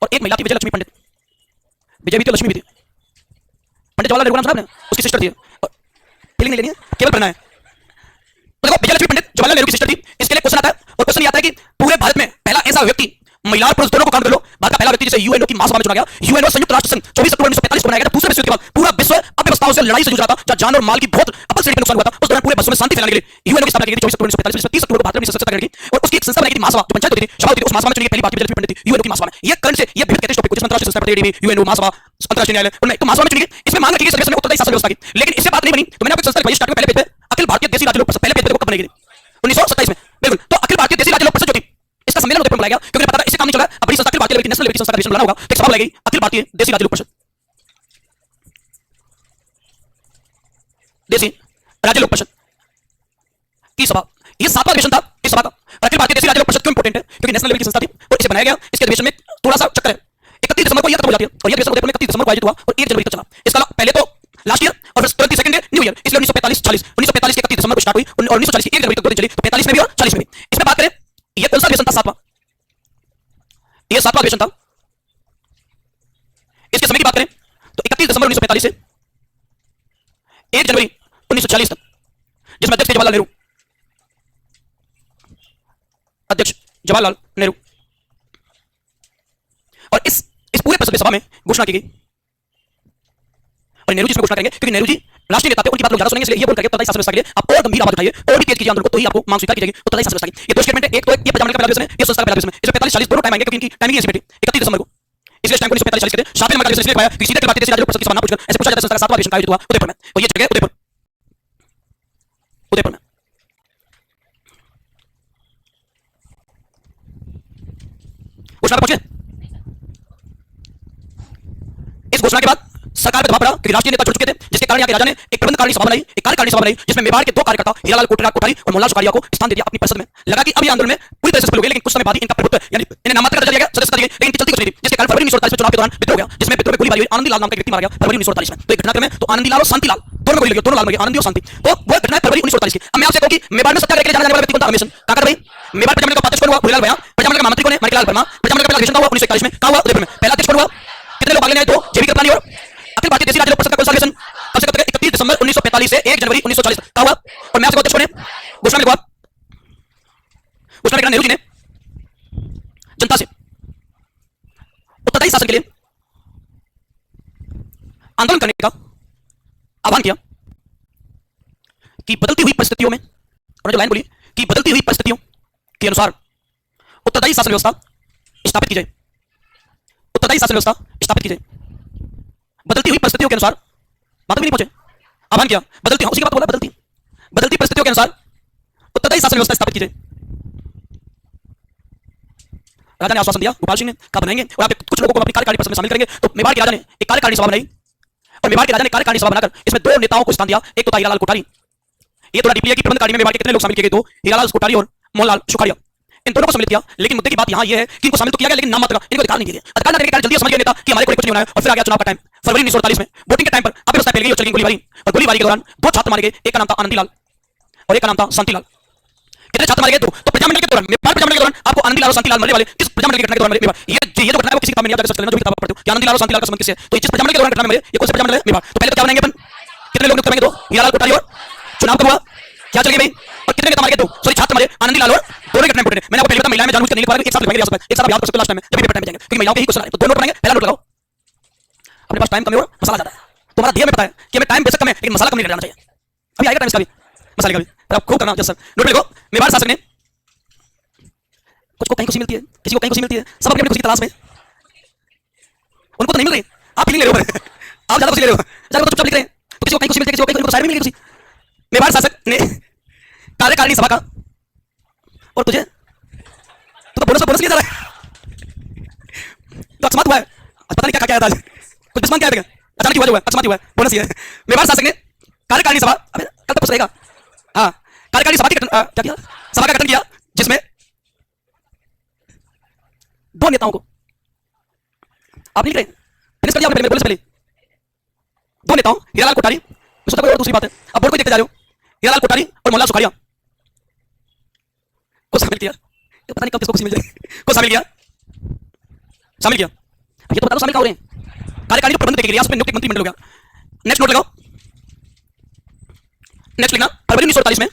और एक महिला थी विजयलक्ष्मी पंडित, विजय भी थी, लक्ष्मी भी थी। पंडित जवाहरलाल नेहरू नाम सुना आपने, उसकी सिस्टर थी। और फीलिंग नहीं लेनी है, केवल पढ़ना है। तो देखो, विजयलक्ष्मी पंडित जवाहरलाल नेहरू की सिस्टर थी। इसके लिए क्वेश्चन आता है, और क्वेश्चन ये आता है कि पूरे भारत में पहला ऐसा व्यक्ति, महिला और पुरुष दोनों को काउंट कर लो, भारत का पहला व्यक्ति जिसे यूएनओ की महासभा में चुना गया। यूएनओ संयुक्त राष्ट्र संघ 24 अक्टूबर 1945 को बनाया गया था। दूसरे विश्व युद्ध के बाद पूरा विश्व अव्यवस्थाओं से लड़ाई से जूझ रहा था, जहां जान और माल की बहुत अपल श्रेणी का नुकसान हुआ था। उस दौरान पूरे विश्व में शांति फैलाने के लिए यूएनओ की स्थापना की गई 24 अक्टूबर 1945 में। 30 अक्टूबर को भारत में सदस्यता ग्रहण की और उसकी एक संस्था बनाई गई थी, महासभा, जो पंचायत होती थी, सभा होती थी। उस महासभा में चुनी गई पहली भारतीय विजयलक्ष्मी पंडित थी, यूएनओ की महासभा में। ये कर्ण से ये भेद कहते हैं टॉपिक को, जिसमें अंतरराष्ट्रीय संस्था प्रतिनिधि, यूएनओ महासभा, अंतरराष्ट्रीय न्यायालय, उनमें तो महासभा में चुनी गई। इसमें मांग रखी गई सर्वेक्षण में उत्तरदायी शासन व्यवस्था की, लेकिन इससे बात नहीं बनी। तो मैंने आपको संस्था लिखवाई स्टार्ट में पहले पेज पे, अखिल भारतीय देसी राज्य लोक परिषद, पहले पेज पे कब बनेगी 1927 में, बिल्कुल। तो अखिल भारतीय देसी राज्य लोक परिषद जो थी, इसका सम्मेलन उदयपुर में बुलाया गया, क्योंकि पता था इससे काम नहीं चल रहा है। अब बड़ी संस्था अखिल भारतीय लेवल की, नेशनल लेवल की संस्था का अधिवेशन बुलाना होगा, तो एक सभा बुलाई गई, अखिल भारतीय देसी राज्य लोक परिषद, देसी राज्य लोक परिषद की सभा। ये 7वां अधिवेशन था इस सभा का। अखिल भारतीय देसी राज्य लोक परिषद क्यों इंपॉर्टेंट है, क्योंकि नेशनल लेवल की संस्था थी और इसे बनाया गया। इसके अधिवेशन में थोड़ा सा चक्कर है, 31 दिसंबर को यह खत्म हो जाती है, और यह अधिवेशन उदयपुर में 31 दिसंबर को आयोजित हुआ और 1 जनवरी तक चला। इसका पहले तो लास्ट ईयर और फिर तुरंत सेकंड डे न्यू ईयर, इसलिए 1945-40 1945 के 31 दिसंबर को स्टार्ट हुई और 1940 की 1 जनवरी तक 2 दिन चली। तो 45 में भी और 40 में भी। इसमें बात करें, यह कौन सा अधिवेशन था, 7वां, यह 7वां अधिवेशन था। इसके समय की बात करें तो 31 दिसंबर 1945 से 1 जनवरी 1940 तक, जिसमें अध्यक्ष थे जवाहरलाल नेहरू, अध्यक्ष जवाहरलाल नेहरू। और इस पूरे परिषद सभा में घोषणा की गई, और नेहरू जी इसमें घोषणा करेंगे, क्योंकि नेहरू जी राष्ट्रीय नेता थे, उनकी बात लोग ज्यादा सुनेंगे, इसलिए ये बोल करके उत्तरदायी शासन व्यवस्था के लिए आप और गंभीर आवाज उठाइए और भी तेज कीजिए आंदोलन को, तो ही आपको मांग स्वीकार की जाएगी उत्तरदायी शासन व्यवस्था की। ये 2 स्टेटमेंट है, एक तो ये प्रजामंडल का पहला अधिवेशन है, ये संस्था का पहला अधिवेशन है। इसमें 45-40 दोनों टाइम आएंगे, क्योंकि इनकी टाइमिंग ऐसी बैठी 31 दिसंबर को, इसलिए टाइम को 1945 कहते हैं। शापिल मगा इसलिए पाया कि सीधे के बात से राजा प्रसन्न की सवाल ना पूछकर ऐसे पूछा जाता है। संस्कार सातवां अधिवेशन का आयोजित हुआ उदयपुर में, और ये जगह उदयपुर, उदयपुर में। घोषणा पर पहुंचे। इस घोषणा के बाद सरकार पे दबाव पड़ा क्योंकि राष्ट्रीय नेता जुड़ चुके थे, जिसके कारण यहाँ के राजा ने एक प्रबंधकारिणी सभा बनाई, एक कार्यकारिणी सभा बनाई, जिसमें मेवाड़ के दो कार्यकर्ता हीरालाल कोठारी और मोहनलाल सुखाड़िया को स्थान दे दिया अपनी परिषद में। लगा कि अब ये आंदोलन में पूरी तरह से सफल हो गए, लेकिन कुछ समय बाद ही इनका प्रभुत्व यानी इन्हें नामांकन कर दिया गया, सदस्यता दी गई, लेकिन चलती कुछ नहीं थी, जिसके कारण फरवरी 1948 में चुनाव के दौरान विद्रोह हो गया, जिसमें विद्रोह में गोली मारी हुई आनंदी लाल नाम का व्यक्ति मारा गया फरवरी 1948 में। तो एक घटनाक्रम में तो आनंदी लाल और शांति लाल दोनों गोली लगी, दोनों लाल मर गए, आनंदी और शांति। तो वो घटना है फरवरी 1948 की। अब मैं आपसे कहूं कि मेवाड़ में सत्याग्रह के लिए जाने वाला व्यक्ति कौन था? हमेशन काका भाई। मेवाड़ प्रजामंडल का अध्यक्ष हुआ भूरीलाल भैया, प्रजामंडल का महामंत्री कौन है? मणिलाल वर्मा। प्रजामंडल का पहला अधिवेशन हुआ 1941 में, कहां हुआ? उदयपुर में। पहला अध्यक्ष हुआ, कितने लोग भाग लेने आए? 2 जेबी कृपलानी और अखिल भारतीय देशी राज्य लोक परिषद का कौन सा अधिवेशन? कब से कब तक? 31 दिसंबर 1945 से 1 जनवरी 1940 तक। कहां हुआ? और मैं आपसे अध्यक्ष ने घोषणा में लिखवा, घोषणा में नेहरू जी ने जनता से उत्तरदायी शासन के लिए आंदोलन करने का आह्वान किया कि बदलती हुई परिस्थितियों में, और जो लाइन बोली कि बदलती हुई परिस्थितियों के अनुसार उत्तरदायी शासन व्यवस्था स्थापित की जाए, उत्तरदायी शासन व्यवस्था स्थापित की जाए। बदलती हुई परिस्थितियों के अनुसार, बात भी नहीं पहुंचे, आह्वान किया बदलती, उसी की बात बोला, बदलती परिस्थितियों के अनुसार उत्तरदायी शासन व्यवस्था स्थापित की जाए। राजा ने आश्वासन दिया, गोपाल सिंह ने कहा बनाएंगे और आप कुछ लोगों को अपनी कार्यकारिणी परिषद में शामिल करेंगे। तो मेवाड़ के राजा ने एक कार्यकारिणी सभा बनाई, और मेवाड़ के राजा ने कार्यकारिणी सभा बनाकर इसमें 2 नेताओं को स्थान दिया। एक तो था हीरालाल कोठारी, ये थोड़ा डीपली है कि प्रबंधकारिणी में मेवाड़ के कितने लोग शामिल किए गए? 2, हीरालाल कोठारी और मोहनलाल सुखाड़िया, इन दोनों को सम्मिलित किया। लेकिन मुद्दे की बात यहां यह है कि इनको शामिल तो किया गया, लेकिन नाम मात्र का, इनको अधिकार नहीं दिया गया। अधिकार न देने के कारण जल्दी समझ गए नेता कि हमारे को कुछ नहीं होना है, और फिर आ गया चुनाव का टाइम फरवरी 1948 में। वोटिंग के टाइम पर अव्यवस्था फैल गई और चली गई गोलीबारी, और गोलीबारी के दौरान 2 छात्र मारे गए, एक का नाम था आनंदीलाल और एक का नाम था शांतिलाल। कितने छात्र मारे गए? 2। तो प्रजामंडल के दौरान, मेवाड़ प्रजामंडल के दौरान आपको आनंदीलाल और शांतिलाल मरने वाले किस प्रजामंडल की घटना के दौरान मरे? ये जो घटना है वो किसी किताब में नहीं, आप जाकर सर्च कर लेना, जो भी किताब पढ़ते हो कि आनंदीलाल और शांतिलाल का संबंध किससे है। तो जिस प्रजामंडल के दौरान घटना में मरे, ये कौन सा प्रजामंडल है? मेवाड़। तो पहले तो क्या बनाएंगे अपन? कितने लोग नियुक्त करेंगे? 2, हीरालाल कोठारी और चुनाव कब हुआ? क्या चल गई भाई? और कितने नेता मारे गए? 2, सॉरी छात्र मारे, आनंदीलाल और दोनों घटना इंपोर्टेंट है। मैंने आपको पहले बताया महिलाएं में जानबूझ कर नहीं लिखवा रहा हूं, एक साथ लिखेंगे रियासत में, एक साथ याद कर सकते हो लास्ट टाइम में जब भी पेपर टाइम में जाएंगे, क्योंकि महिलाओं के ही क्वेश्चन आए। तो 2 नोट बनाएंगे, पहला नोट लगाओ। अपने पास टाइम कम है और मसाला ज्यादा है, तुम्हारा ध्येय में पता है कि हमें टाइम बेशक कम है, लेकिन मसाला कम नहीं रहना चाहिए। अभी आएगा टाइम इसका भी, मसाले का भी, तो आप खूब करना। जस्ट सर नोट लिखो, मेवाड़ शासक ने, कुछ को कहीं खुशी मिलती है, किसी को कहीं खुशी मिलती है, सब अपनी अपनी खुशी की तलाश में, उनको तो नहीं मिल रही, आप फीलिंग ले रहे हो, आप ज्यादा खुशी ले रहे हो, ज्यादा चुपचाप लिख रहे हैं। तो किसी को कहीं खुशी मिलती है, किसी को कहीं साइड में मिल रही खुशी। मेवाड़ शासक ने कार्यकारिणी सभा का, और तुझे तो बोनस लिया जा रहा है, तो अकस्मात हुआ है, आज पता नहीं क्या क्या आया था, कुछ दुश्मन क्या है, अचानक हुआ जो है, अकस्मात हुआ है, बोनस ये है। मेवाड़ शासक ने कार्यकारिणी सभा, अबे कल तक कुछ रहेगा, हाँ, कार्यकारिणी सभा की क्या किया? सभा का गठन किया, जिसमें 2 नेताओं को, आप लिख रहे हैं, फिनिश कर दिया आपने पहले, बोलने से पहले 2 नेताओं हीरालाल कोठारी, सोचा कोई और दूसरी बात है, अब बोर्ड को देखते जा रहे हो, हीरालाल कोठारी और मोहनलाल सुखाड़िया को शामिल किया। तो पता नहीं कब किसको खुशी मिल जाए, को शामिल किया, शामिल किया। अब ये तो बता दो शामिल कहाँ हो रहे हैं? कार्यकारिणी प्रबंध देखेंगे, रियासत में नियुक्त मंत्रिमंडल हो गया। नेक्स्ट नोट लगाओ, नेक्स्ट लिखना, फरवरी 1948 में,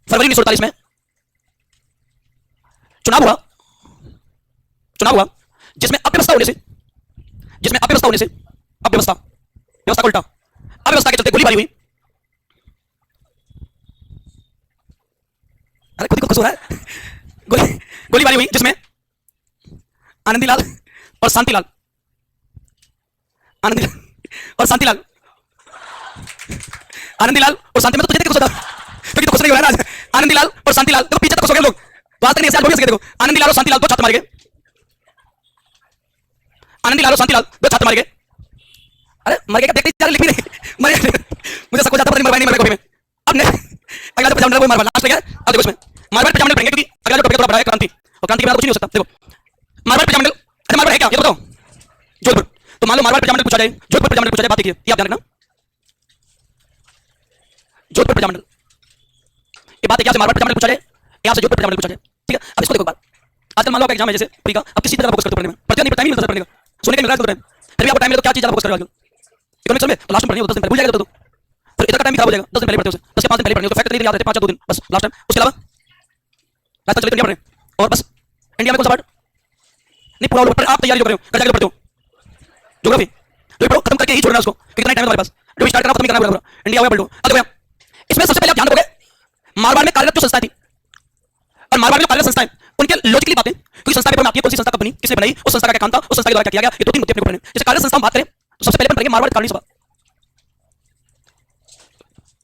फरवरी 1948 में चुनाव हुआ, जिसमें अव्यवस्था होने से, व्यवस्था का उल्टा, अव्यवस्था के चलते गोलीबारी हुई। अरे खुद को खुश हो रहा है, गोलीबारी हुई, जिसमें आनंदीलाल और शांतिलाल, आनंदीलाल और शांति में तो तुझे खुश होता, क्योंकि तो खुश नहीं हो रहा है आज। आनंदीलाल और शांतिलाल, देखो पीछे तक खुश हो गए लोग, तो आज तक नहीं ऐसे आज बोल सके। देखो आनंदीलाल और शांतिलाल 2 छात्र मारे गए, आनंदीलाल और शांतिलाल 2 छात्र मारे गए। अरे मर गए क्या देखते लिख भी नहीं, मर गए, मुझे सब कुछ आता, पता नहीं मरवाई नहीं मरवाई। अब अगला जो प्रजामंडल वो मारवाड़ लास्ट है, अब देखो इसमें मारवाड़ प्रजामंडल पढ़ेंगे, क्योंकि अगला जो टॉपिक थोड़ा बड़ा है क्रांति, और क्रांति के बिना कुछ नहीं हो सकता। देखो मारवाड़ प्रजामंडल, अरे मारवाड़ है क्या ये बताओ? जोधपुर। तो मान लो मारवाड़ प्रजामंडल पूछा जाए, जोधपुर प्रजामंडल पूछा जाए, बात देखिए, ये आप ध्यान रखना, जोधपुर प्रजामंडल, ये बात है, यहाँ से मारवाड़ प्रजामंडल पूछा जाए, यहाँ से जोधपुर प्रजामंडल पूछा जाए, ठीक है? अब इसको देखो बात, आजकल मान लो आपका एग्जाम है जैसे प्री का, अब किसी तरह फोकस करते पढ़ने में, पढ़ते नहीं, टाइम नहीं मिलता पढ़ने का, सोने का मिल रहा है, फिर भी आपको टाइम मिले तो क्या चीज ज्यादा फोकस कर रहे हो? इकोनॉमिक्स में तो लास्ट में पढ़नी हो 10 दिन पहले भूल जाएगा, तो फिर इधर का टाइम खराब हो जाएगा, 10 दिन पहले पढ़ते हो, 10 से 5 दिन पहले पढ़नी हो, तो फैक्ट नहीं याद रहते, 5 या 2 दिन बस लास्ट टाइम। उसके अलावा रास्ता चले इंडिया पढ़े, और बस इंडिया में कौन सा पार्ट नहीं पूरा पढ़, आप तैयारी जो कर रहे हो, कर जाकर पढ़ते हो ज्योग्राफी, तो पढ़ो खत्म करके ही छोड़ना उसको, कितना टाइम है तुम्हारे पास, जो स्टार्ट करना खत्म करना पूरा इंडिया में पढ़ो। अब देखो इसमें सबसे पहले आप ध्यान रखोगे, मारवाड़ में कार्यरत जो संस्थाएं थी, और मारवाड़ में कार्यरत संस्थाएं, उनके लॉजिकली बातें कोई संस्था पेपर में आती है, कौन सी संस्था कब बनी, किसने बनाई, उस संस्था का क्या काम था, उस संस्था के द्वारा क्या किया गया, ये दो तीन मुद्दे अपने को पढ़ने। जैसे कार्य संस्था बात करें तो सबसे पहले अपन पढ़ेंगे मारवाड़ हितकारिणी सभा।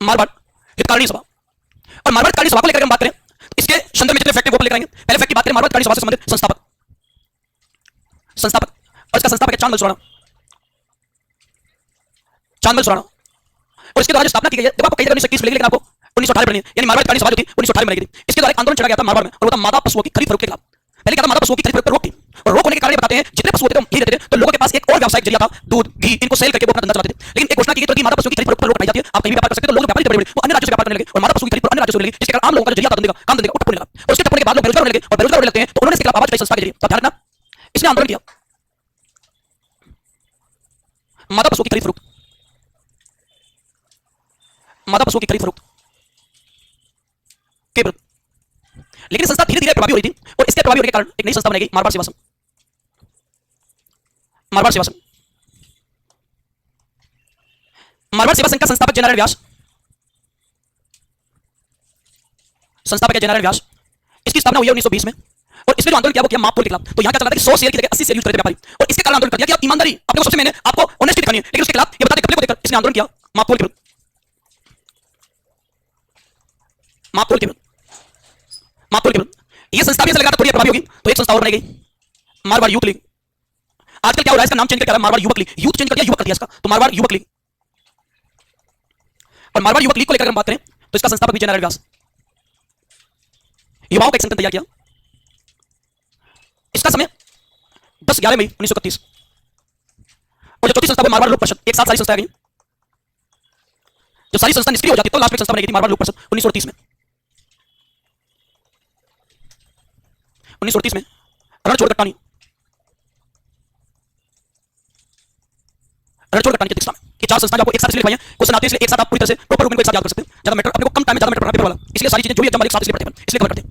मारवाड़ हितकारिणी सभा, और मारवाड़ हितकारिणी सभा को लेकर हम बात करें, इसके संदर्भ में जितने फैक्ट है वो लेकर आएंगे। पहले फैक्ट की बात करें मारवाड़ हितकारिणी सभा से संबंधित संस्थापक, संस्थापक और इसका संस्थापक है चांदमल सुराणा, चांदमल सुराणा। और इसके द्वारा जो स्थापना की गई है, जब आपको कई जगह 1921 मिलेगी, लेकिन आपको 1918 पढ़नी है, यानी मारवाड़ हितकारिणी सभा जो थी 1918 में लगी थी। इसके द्वारा एक आंदोलन छेड़ा गया था मारवाड़ में, और वो था मादा पशुओं की खरीद फरोख्त के खिलाफ। पहले क्या था, मादा पशुओं की खरीद फरोख्त पर रोक थी, और रोक होने के कारण ये बताते हैं जितने पशु होते थे यही रहते थे, तो लोगों के पास एक और व्यावसायिक जरिया था, दूध घी इनको सेल करके वो अपना धंधा चलाते थे। लेकिन एक घोषणा की गई तो मादा पशुओं की खरीद फरोख्त पर रोक नहीं जाती है, आप कहीं भी व्यापार कर सकते हो। तो लोग व्यापारी बड़े बड़े वो अन्य राज्यों से व्यापार करने लगे, और मादा पशुओं की खरीद पर अन्य राज्यों से लगी, जिसके कारण आम लोगों का जो जरिया था धंधे का, काम धंधे का, वो ठप्प होने लगा। और उसके ठप्प होने के बाद लोग बेरोजगार होने लगे, और बेरोजगार होने लगते हैं तो उन्होंने इसके खिलाफ आवाज उठाई संस्था के जरिए। तो ध्यान रखना, इसने आंदोलन किया मादा पशुओं की खरीद फरोख्त, मादा पशुओं की खरीद फरोख्त के विरुद्ध। लेकिन संस्था धीरे धीरे प्रभावी हो रही थी, और इसके प्रभावी होने के कारण एक नई संस्था बनाई गई, मारवाड़ सेवा संघ। मारवाड़ सेवा संघ, मारवाड़ सेवा संघ का संस्थापक जयनारायण व्यास, संस्थापक है जयनारायण व्यास। इसकी स्थापना हुई है 1920 में, और इसने जो आंदोलन किया वो किया मापतोल के खिलाफ। तो यहां क्या चल रहा था कि 100 शेयर की जगह 80 शेयर यूज करते व्यापारी, और इसके कारण आंदोलन कर दिया कि आप ईमानदारी आपको सबसे मैंने आपको ऑनेस्टी दिखानी है, लेकिन उसके खिलाफ ये बताते कपड़े को देखकर इसने आंदोलन किया मापतोल के विरुद्ध, मापतोल के विरुद्ध, मापतोल के विरुद्ध। ये संस्था भी ऐसा लगा था थोड़ी प्रभावी होगी, तो एक संस्था और बनाई गई, मारवाड़ यूथ लीग। आजकल क्या हो रहा है, इसका नाम चेंज करके मारवाड़ युवक लीग, यूथ चेंज कर दिया, युवक कर दिया इसका, तो मारवाड़ युवक लीग। और मारवाड़ युवक लीग को लेकर हम बात करें तो इसका संस्थापक भी जयनारायण व्यास। युवाओं का एक संगठन तैयार किया, इसका समय 10/11 मई 1931, और जो चौथी संस्था मारवाड़ लोक परिषद, एक साथ सारी संस्था आ गई। जो सारी संस्था निष्क्रिय हो जाती तो लास्ट में संस्था बनी थी मारवाड़ लोक परिषद 1938 में। 1938 में रणछोड़ कट्टानी, रणछोड़ कट्टानी की अध्यक्षता में ये चार संस्थाएं आपको एक साथ इसलिए लिखवाई हैं, क्वेश्चन आते हैं इसलिए एक साथ आप पूरी तरह से प्रॉपर रूप में एक साथ याद कर सकते हैं। ज्यादा मैटर अपने को कम टाइम में ज्यादा मैटर पढ़ना पेपर वाला, इसलिए सारी चीजें जो भी एग्जाम वाले एक साथ इसलिए पढ़ते हैं, इसलिए कवर करते हैं।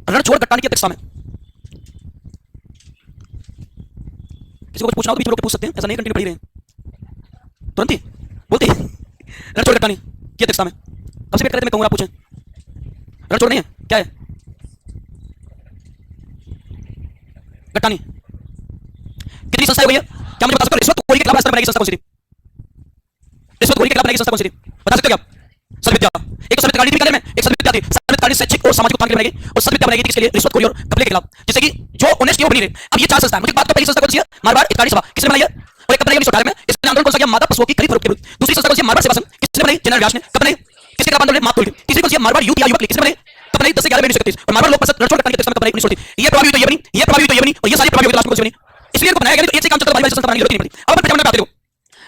रणछोड़ कट्टानी की अध्यक्षता में, किसी को कुछ पूछना हो तो बीच में रोक के पूछ सकते हैं, ऐसा नहीं कंटिन्यू पढ़ी रहे तुरंत ही बोलते हैं। रणछोड़ कट्टानी की अध्यक्षता में, कब से वेट कर रहे थे मैं कहूंगा, आप पूछें। रणछोड़ नहीं है, क्या है कट्टानी। कितनी संस्थाएं हुई है, क्या मुझे बता सकते हो? रिश्वतखोरी के खिलाफ राजस्थान बनाई संस्था कौन सी थी? रिश्वतखोरी के खिलाफ बनाई संस्था कौन सी थी, बता सकते हो क्या? सर्वविद्या, एक सर्वविद्या थी, एक सर्वविद्या थी, सर्वविद्या शैक्षिक और सामाजिक उत्थान के लिए बनाई गई, और सर्वविद्या बनाई गई किसके लिए? रिश्वतखोरी और घपले के खिलाफ, जिससे कि जो ऑनेस्ट है वो बनी रहे। अब ये चार संस्था है, मुझे बात तो पहली संस्था कौन सी है, मारवाड़ हितकारिणी सभा, किसने बनाई है? और एक कब बनाई 1918 में, इसने आंदोलन कौन सा किया? मादा पशुओं की खरीद फरोख्त के विरुद्ध। दूसरी संस्था कौन सी है? मारवाड़ सेवा संघ, किसने बनाई? जयनारायण व्यास ने। कब बनाई? किसके खिलाफ आंदोलन? मापतोल की। तीसरी कौन सी है? मारवाड़ यूथ या युवक लीग, किसने बनाई? कब बनाई? 10/11 1931। और मारवाड़ लोक परिषद रणछोड़ कट्टानी की अध्यक्षता में कब बनाई? 1938। ये प्रभावी तो ये बनी, ये प्रभावी तो ये बनी, और ये सारी प्रभावी लास्ट में कौन सी बनी? इसलिए इनको बनाया गया तो एक से काम चलता, भाई संस्था बनाने की जरूरत नहीं पड़ी। अब प्रजामंडल पे आते हो,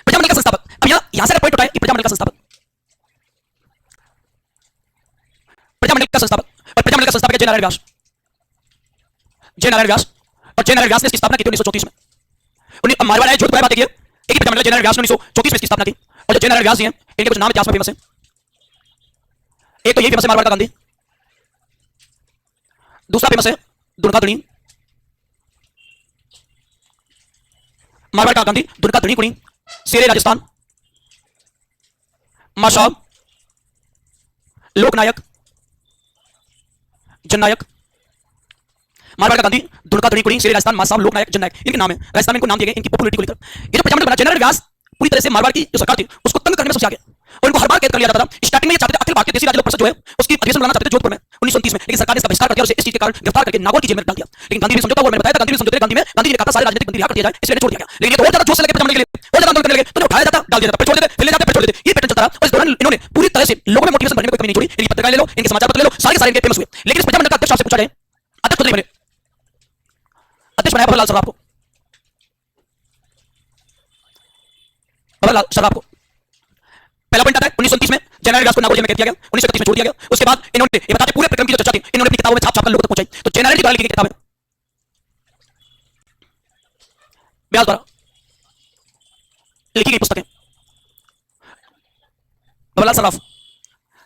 प्रजामंडल का संस्थापक, अब यहां से पॉइंट उठाए कि प्रजामंडल का संस्थापक, प्रजामंडल का संस्थापक, और प्रजामंडल का संस्थापक है जयनारायण व्यास, जयनारायण व्यास। और जयनारायण व्यास ने इसकी स्थापना की थी 1934 में। मारवाड़ है, झूठ बात है, एक ही प्रजामंडल जयनारायण व्यास ने 1934 में इसकी स्थापना की। और जो जयनारायण व्यास जी हैं, इनके कुछ नाम इतिहास में फेमस है। एक तो ये फेमस है मारवाड़ का गांधी, दूसरा फेमस है दुर्गा धनी, मारवाड़ का गांधी, दुर्गा धनी कुणी, शेरे राजस्थान, मां साहब, लोकनायक, जननायक। मारवाड़ का गांधी, दुर्गा धनी कुणी, शेरे राजस्थान, मां साहब, लोकनायक, जननायक, इनके नाम है। राजस्थान में इनको नाम दिए गए इनकी पॉपुलैरिटी को लेकर। ये जो प्रजामंडल बना, जयनारायण व्यास पूरी तरह से मारवाड़ की जो सरकार थी उसको तंग करने में सबसे आगे, और इनको हर बार कैद कर लिया जाता था। स्टार्टिंग में ये चाहते थे अखिल भारतीय देशी राज्य लोक परिषद जो है उसकी अधिवेशन बुलाना चाहते थे जोधपुर में 1929 में, लेकिन सरकार ने इसका बहिष्कार कर दिया और इस चीज के कारण गिरफ्तार करके नागौर की जेल में डाल दिया। लेकिन गांधी ने समझौता हुआ, मैंने बताया था गांधी ने समझौते, गांधी ने कहा था सारे राजनीतिक बंदी रिहा कर दिया जाए, इसलिए छोड़ दिया गया। लेकिन ये तो और ज्यादा जोश से लगे प्रजामंडल के लिए, और ज्यादा आंदोलन करने लगे, तो उठाया जाता, डाल दिया जाता, फिर छोड़ देते, फिर ले जाते, फिर छोड़ देते, ये पैटर्न चलता रहा। और इस दौरान इन्होंने पूरी तरह से लोगों में मोटिवेशन भरने में कोई कमी नहीं छोड़ी। इनकी पत्रिकाएं ले लो, इनके समाचार पत्र ले लो, सारे के सारे इनके फेमस हुए। लेकिन इस प्रजामंडल का अध्यक्ष आपसे पूछा जाए, अध्यक्ष खुद नहीं बने, अध्यक्ष बनाया भवरलाल सराफ को, भवरलाल सराफ को। पहला पॉइंट आता है 1929 में जयनारायण व्यास को नागौर जेल में कैद किया गया, 1931 में छोड़ दिया गया। उसके बाद इन्होंने ये बताते पूरे प्रक्रम की जो चर्चा थी इन्होंने अपनी किताबों में छाप छाप कर लोगों तक पहुंचाई। तो जयनारायण जी द्वारा लिखी गई किताब है, व्यास द्वारा लिखी गई पुस्तकें, भवरलाल सराफ,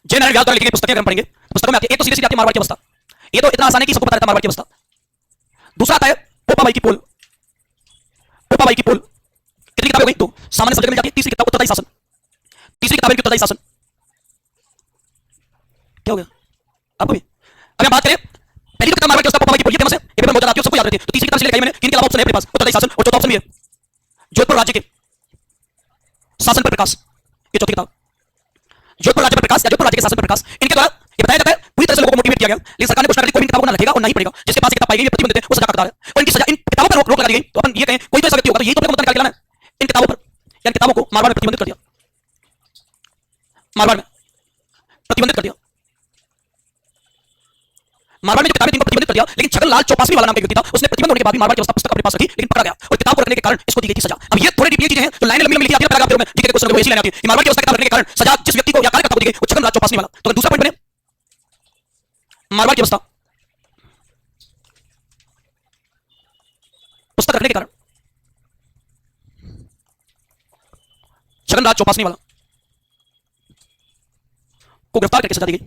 जयनारायण व्यास द्वारा लिखी गई पुस्तकें अगर हम पढ़ेंगे, पुस्तकों में आती है, एक तो सीधी सीधी आती है मारवाड़ की अवस्था, ये तो इतना आसान है कि सबको पता रहता है मारवाड़ की अवस्था। दूसरा आता है पोपाबाई की पोल। पोपाबाई की पोल कितनी किताबें हो गई? तो सामान्य सब्जेक्ट में जाती है। तीसरी किताब उत्तरदायी शासन। तीसरी किताब इनकी उत्तरदायी शासन। क्या हो गया आपको भी? अब हम बात करें पहली तो किताब मारवाड़ की अवस्था पोपाबाई की पोल, ये फेमस है, ये पेपर में बहुत आती है, सबको याद रहती है। तो तीसरी किताब से लेकर मैंने, इनके अलावा ऑप्शन है अपने पास उत्तरदायी शासन और चौथा ऑप्शन भी है जोधपुर राज्य के शासन पर प्रकाश। ये चौथी किताब जोधपुर राज्य पर प्रकाश या जोधपुर राज्य के शासन पर प्रकाश। इनके द्वारा ये बताया जाता है पूरी तरह से लोगों को मोटिवेट किया गया, लेकिन सरकार ने घोषणा कर दी कोई भी किताबों को ना रखेगा और ना ही पढ़ेगा। जिसके पास ये किताब पाई गई ये प्रतिबंधित है, वो सजा का हकदार है। और इनकी सजा, इन किताबों पर रोक लगा दी गई। तो अपन ये कहें कोई तो ऐसा व्यक्ति होगा तो यही तो अपने को निकाल के लाना है इन किताबों पर, या इन किताबों को मारवाड़ में प्रतिबंधित कर दिया। मारवाड़ में प्रतिबंधित कर दिया। मारवाड़ में जो किताबें थी उनको प्रतिबंधित कर दिया, लेकिन छगनलाल चौपासी वाला नाम का व्यक्ति था, उसने प्रतिबंध होने के बाद भी मारवाड़ की अवस्था पुस्तक अपने पास रखी, लेकिन पकड़ा गया और किताब को रखने के कारण इसको दी गई थी सजा। अब ये थोड़ी डीपी चीजें हैं, तो लाइन लंबी लंबी लिखी आती है पैराग्राफ में, जीके के क्वेश्चन को इसी लाइन आती है कि मारवाड़ की अवस्था किताब रखने के कारण सजा जिस व्यक्ति को या कार्यकर्ता को दी गई वो छगनलाल चौपासी वाला। तो दूसरा पॉइंट बने मारवाड़ की अवस्था पुस्तक रखने के कारण छगनलाल चौपासी वाला को गिरफ्तार करके सजा दी गई।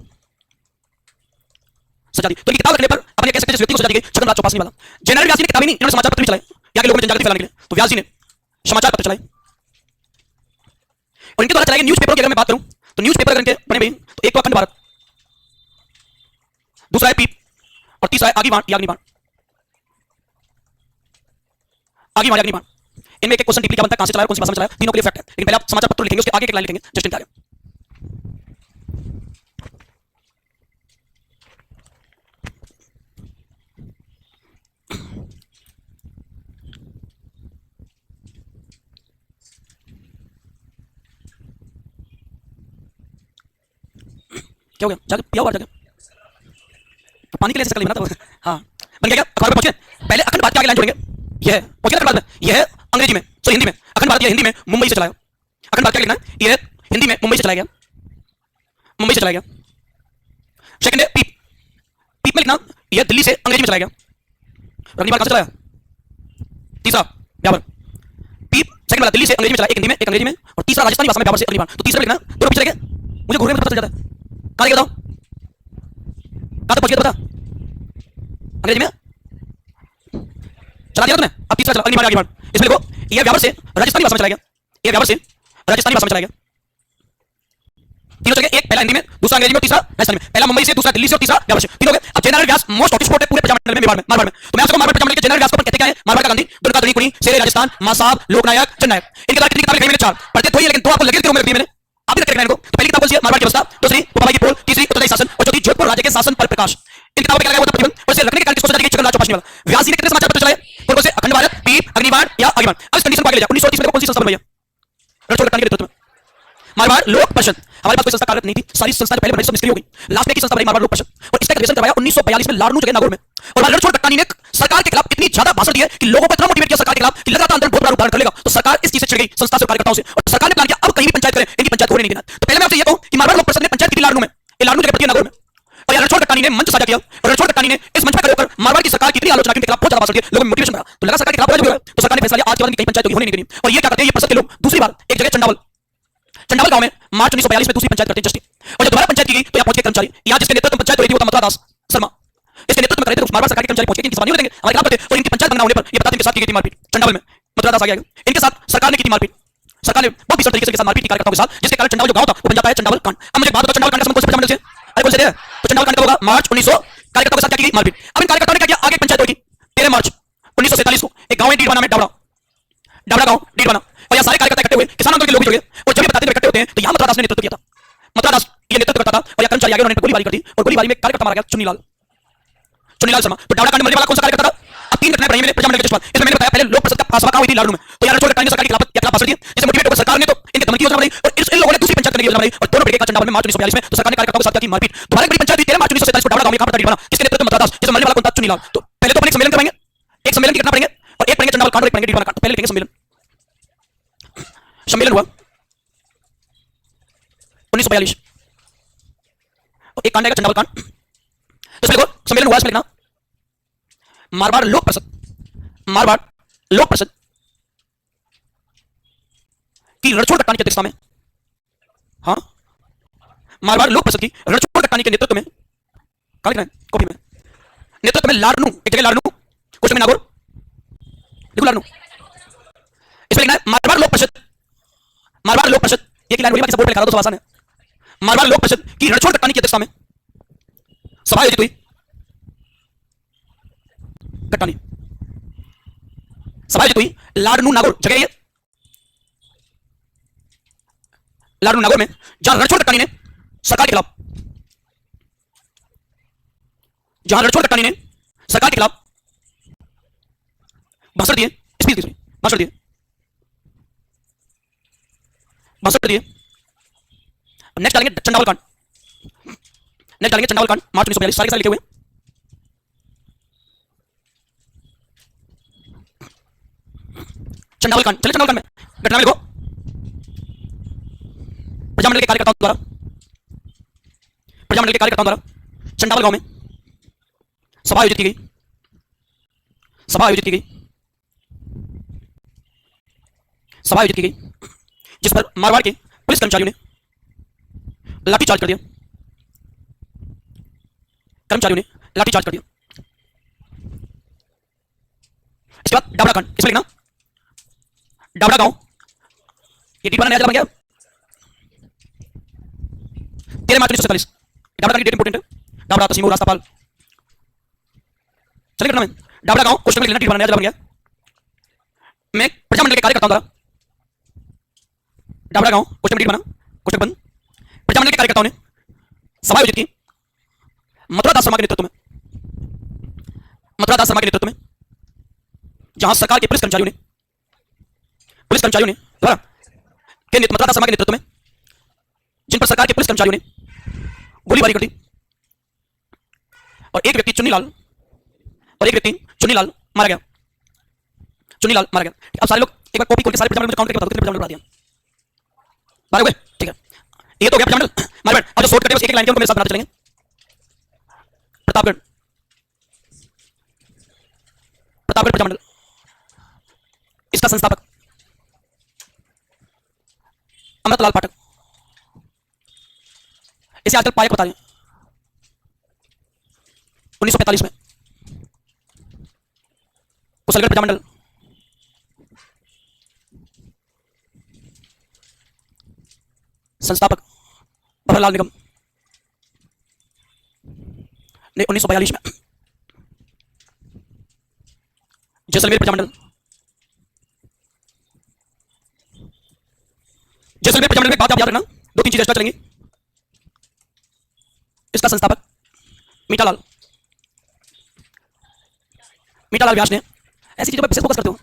सजा दी तो किताब रखने पर अपन ये कह सकते हैं जिस व्यक्ति को सजा दी गई छगनलाल चौपासी वाला। जनरल व्यास जी ने किताबें नहीं, इन्होंने समाचार पत्र भी चलाए यहाँ के लोगों में जनजागृति फैलाने के लिए। तो व्यास जी ने समाचार पत्र चलाए और इनके द्वारा चलाए गए न्यूज़ पेपरों की अगर मैं बात करूं तो न्यूज़ पेपर अगर इनके बने हुए तो एक तो अखंड भारत, दूसरा है पीप और तीसरा है आगीवाण या अग्निबाण। आगीवाण या अग्निबाण, इनमें एक क्वेश्चन डीपली क्या बनता है, कहां से चलाया, कौन सी भाषा में चलाया, तीनों के लिए फैक्ट है। लेकिन पहले आप समाचार पत्र लिखेंगे, उसके आगे एक लाइन लिखेंगे जस्ट इन आगे। क्या हो गया? जाके पिया हुआ जाके पानी के लिए शक्ल बना था। हाँ बन गया क्या? अखबार में पहुंचे पहले अखंड भारत के आगे लाइन जोड़ेंगे। यह है पहुंचे अखंड भारत में, यह है अंग्रेजी में, सो हिंदी में। अखंड भारत यह हिंदी में मुंबई से चलाया। अखंड भारत क्या लिखना है? यह हिंदी में मुंबई से चलाया गया, मुंबई से चलाया गया। सेकंड है पीप, पीप में लिखना यह दिल्ली से अंग्रेजी में चलाया गया। अगली बार कहां से चलाया? तीसरा ब्यावर। पीप सेकंड वाला दिल्ली से अंग्रेजी में चलाया, एक हिंदी में एक अंग्रेजी में, और तीसरा राजस्थानी भाषा में ब्यावर से अगली बार। तो तीसरा लिखना दोनों पीछे लगे, मुझे घूरने में पता चल जाता है। कहां बताओ कहां तक पहुंच गया बता? अंग्रेजी में चला दिया तुमने। अब तीसरा चला, अगली बार आगे बार। इसमें देखो यह ब्यावर से राजस्थानी भाषा में चला गया, यह ब्यावर से राजस्थानी भाषा में चला गया। तीनों जगह, एक पहला हिंदी में, दूसरा अंग्रेजी में, तीसरा राजस्थानी में। पहला मुंबई से, दूसरा दिल्ली से और तीसरा ब्यावर से। तीनों गए। अब जनरल व्यास मोस्ट हॉट स्पॉट है पूरे प्रजामंडल में, मारवाड़ में। तो मैं आपको मारवाड़ प्रजामंडल के जनरल व्यास को कहते क्या है? मारवाड़ का गांधी, दुर्गा धनी कुनी, शेरे राजस्थान, मां साहब, लोकनायक, जननायक। इनके द्वारा कितनी किताबें लिखी मैंने? 4 पढ़ते तो ही, लेकिन 2 आपको लगे थे मैंने आप भी रखना इनको। तो पहली किताब कौन सी है? मारवाड़ की अवस्था, दूसरी पोपाबाई की पोल, तीसरी उत्तरदायी शासन और चौथी जोधपुर राज्य के शासन पर प्रकाश। इन किताबों में क्या लगा हुआ था? प्रतिबंध। और इसे रखने के कारण किसको सजा दी गई? छगनलाल चौपासी वाला। व्यास जी ने कितने समाचार पत्र चलाए? कौन से? अखंड भारत, पीप, अग्निबाण या आगीबाण। अब इस कंडीशन को आगे ले जाओ। 1930 में कौन सी संस्था बनी है? रणछोड़ गट्टानी के नेतृत्व में मारवाड़ लोक परिषद। हमारे पास कोई संस्था कार्यरत नहीं थी, सारी संस्थाएं पहले बनी, सब निष्क्रिय हो गई। लास्ट में एक ही संस्था बनी, मारवाड़ लोक परिषद, और इसका अधिवेशन करवाया 1942 में लारनू जगह नागौर में। और रणछोड़ गट्टानी ने सरकार के खिलाफ इतनी ज्यादा भाषण दिए कि लोगों को इतना मोटिवेट किया सरकार के खिलाफ कि लग रहा था अंदर बहुत बड़ा रूप धारण कर लेगा। तो सरकार इस चीज से चिढ़ गई, संस्था से, कार्यकर्ताओं से, और सरकार ने प्लान किया अब कहीं भी पंचायत करें, इनकी पंचायत होने नहीं देना। तो पहले मैं आपसे ये कहूं कि मारवाड़ लोक परिषद ने पंचायत की थी लारनू में, ये लारनू जगह पड़ती है नागौर में। और रणछोड़ गट्टानी ने मंच साझा किया, और रणछोड़ गट्टानी ने इस मंच पर खड़े होकर मारवाड़ की सरकार की इतनी आलोचना की, उनके खिलाफ बहुत ज्यादा भाषण दिए, लोगों में मोटिवेशन बढ़ा। तो लगा सरकार के खिलाफ हो, तो सरकार ने फैसला लिया आज के बाद कहीं पंचायत होने नहीं देनी। और ये क्या करते हैं? ये परिषद के लोग दूसरी बार एक जगह चंडावल गांव में मार्च 1942 में दूसरी पंचायत करते हैं जस्टिस। और जब दोबारा पंचायत की गई तो यहाँ पहुंच के कर्मचारी, यहाँ जिसके नेतृत्व में पंचायत हो रही थी वो था मथुरा दास शर्मा, इसके नेतृत्व में कर रहे थे मारवाड़ सरकार के कर्मचारी पहुंच के इनकी सभा नहीं होते हमारे खिलाफ थे। और इनकी पंचायत बनना होने पर ये बताते इनके साथ की गई थी मारपीट चंडावल में। मथुरा दास आ गया, इनके साथ सरकार ने की थी मारपीट। सरकार ने बहुत भीषण तरीके से मारपीट की कार्यकर्ताओं के साथ, जिसके कारण चंडावल जो गांव था वो बन जाता है चंडावल कांड। अब मुझे बात बताओ चंडावल कांड का संबंध कौन से प्रजामंडल से? अरे कौन से थे? तो चंडावल कांड होगा मार्च 1900 कार्यकर्ताओं के साथ क्या की गई? मारपीट। अब इन कार्यकर्ताओं ने क्या किया? आगे पंचायत हुई 13 मार्च 1947 को एक गांव है डीडवाना में, डावड़ा गांव डीडवाना। और यहाँ सारे कार्यकर्ता इकट्ठे हुए, किसान आंदोलन के लोग भी जुड़ गए। और जब ये बताते थे इकट्ठे होते हैं तो यहाँ मथुरा दास ने नेतृत्व किया था। मथुरा दास ये नेतृत्व करता था और यहाँ कर्मचारी आगे उन्होंने गोलीबारी कर दी और गोलीबारी में कार्यकर्ता मारा गया, चुन्नीलाल शर्मा। तो डावड़ा कांड मरने वाला कौन सा कार्यकर्ता था? अब 3 घटनाएं बनी मेरे प्रजामंडल के जज्बात। इसमें मैंने बताया पहले लोक परिषद सभा हुई थी लारनू में, तो यहाँ रणछोड़ गट्टानी ने सरकार के खिलाफ भाषण दिए, जिससे मोटिवेट होकर सरकार ने तो इनके दमन की योजना बनाई और इन लोगों ने दूसरी पंचायत करने की योजना बनाई। और दोनों भिड़े का चंडावल में मार्च 1942 में। तो सरकार ने कार्यकर्ताओं के साथ की मारपीट। दोबारा बड़ी पंचायत हुई 13 मार्च 1947 को डावड़ा गांव में, कहां पर डीडवाना, जिसके नेतृत्व में मथुरा दास, जिसमें मरने वाला कौन था? चुन्नीलाल। तो पहले तो अपन एक सम्मेलन करवाएंगे, एक सम्मेलन की घटना पढ़ेंगे और एक पढ़ेंगे चंडावल कांड और एक पढ़ेंगे डीडवाना कांड। पहले लिखेंगे सम्मेलन। सम्मेलन हुआ 1942 और एक कांड आएगा चंडावल कांड। तो इसमें देखो सम्मेलन हुआ, इसमें लिखना मारवाड़ लोक परिषद, मारवाड़ लोक परिषद की रणछोड़ गट्टानी की अध्यक्षता में, हाँ मारवाड़ लोक परिषद की रणछोड़ गट्टानी के नेतृत्व में, कहां लिखना है? कॉपी में, नेतृत्व में लाडनू, एक जगह लाडनू, क्वेश्चन में नागौर, देखो लाडनू। इसमें लिखना है मारवाड़ लोक परिषद, मारवाड़ लोक परिषद, ये की लाइन बोर्ड पे लिखा था तो आसान है। मारवाड़ लोक परिषद की रणछोड़ कटानी की अध्यक्षता में सभा आयोजित हुई। कटानी सभा आयोजित हुई लाडनू नागौर, जगह ये लाडनू नागौर में, जहां रणछोड़ कटानी ने सरकार के खिलाफ, जहां रणछोड़ कटानी ने सरकार के खिलाफ भाषण दिए, स्पीच दी, भाषण दिए, भाषण दिए। नेक्स्ट डालेंगे चंडावल कांड, नेक्स्ट डालेंगे चंडावल कांड, मार्च 1942, सारे के सारे लिखे हुए। चंडावल कांड, चलिए चंडावल कांड में घटना में लिखो। प्रजामंडल के कार्यकर्ताओं द्वारा, प्रजामंडल के कार्यकर्ताओं द्वारा चंडावल गांव में सभा आयोजित की गई, सभा आयोजित की गई, सभा आयोजित की गई, जिस पर मारवाड़ के पुलिस कर्मचारियों ने लाठीचार्ज कर दिया, कर्मचारियों ने लाठीचार्ज कर दिया। इसके बाद डाबड़ा कांड, इसमें लिखना डाबड़ा गांव, ये डेट बनाने बन गया 13 मार्च 1947। डाबड़ा की डेट इंपोर्टेंट है, डाबड़ा तहसील रास्तापाल। चलिए घटना में डाबड़ा गांव, क्वेश्चन में लिखना डेट बनाने बन गया में प्रजामंडल के कार्यकर्ताओं द्वारा, डाबड़ा गांव क्वेश्चन में डेट बना, क्वेश्चन बंद। प्रजामंडल के कार्यकर्ताओं ने सभा आयोजित की मथुरा दास शर्मा के नेतृत्व में, मथुरा दास शर्मा के नेतृत्व में, जहां सरकार के पुलिस कर्मचारियों ने, पुलिस कर्मचारियों ने द्वारा के मथुरा दास शर्मा के नेतृत्व में, जिन पर सरकार के पुलिस कर्मचारियों ने गोलीबारी कर दी और एक व्यक्ति चुन्नीलाल, और एक व्यक्ति चुन्नीलाल मारा गया, चुन्नीलाल मारा गया। अब सारे लोग एक बार कॉपी करके सारे प्रजामंडल काउंट करके बता दो कितने प्रजामंडल बता दिया, 12 हुए, ठीक है। ये तो हो गया प्रजामंडल मारवाड़। अब जो शॉर्ट कटे बस एक एक लाइन के उनको मेरे साथ बनाते चलेंगे। प्रतापगढ़, प्रतापगढ़ प्रजामंडल, इसका संस्थापक अमृतलाल पाठक, इसे आजकल पायक बता रहे हैं। 1945 में कुशलगढ़ प्रजामंडल, संस्थापक भवरलाल निगम ने 1942 में जैसलमेर प्रजामंडल, जैसलमेर प्रजामंडल में बात आप याद रखना, दो तीन चीजें एक्स्ट्रा चलेंगी। इसका संस्थापक मीठालाल, मीठालाल व्यास ने, ऐसी चीजों पर विशेष फोकस करते हो,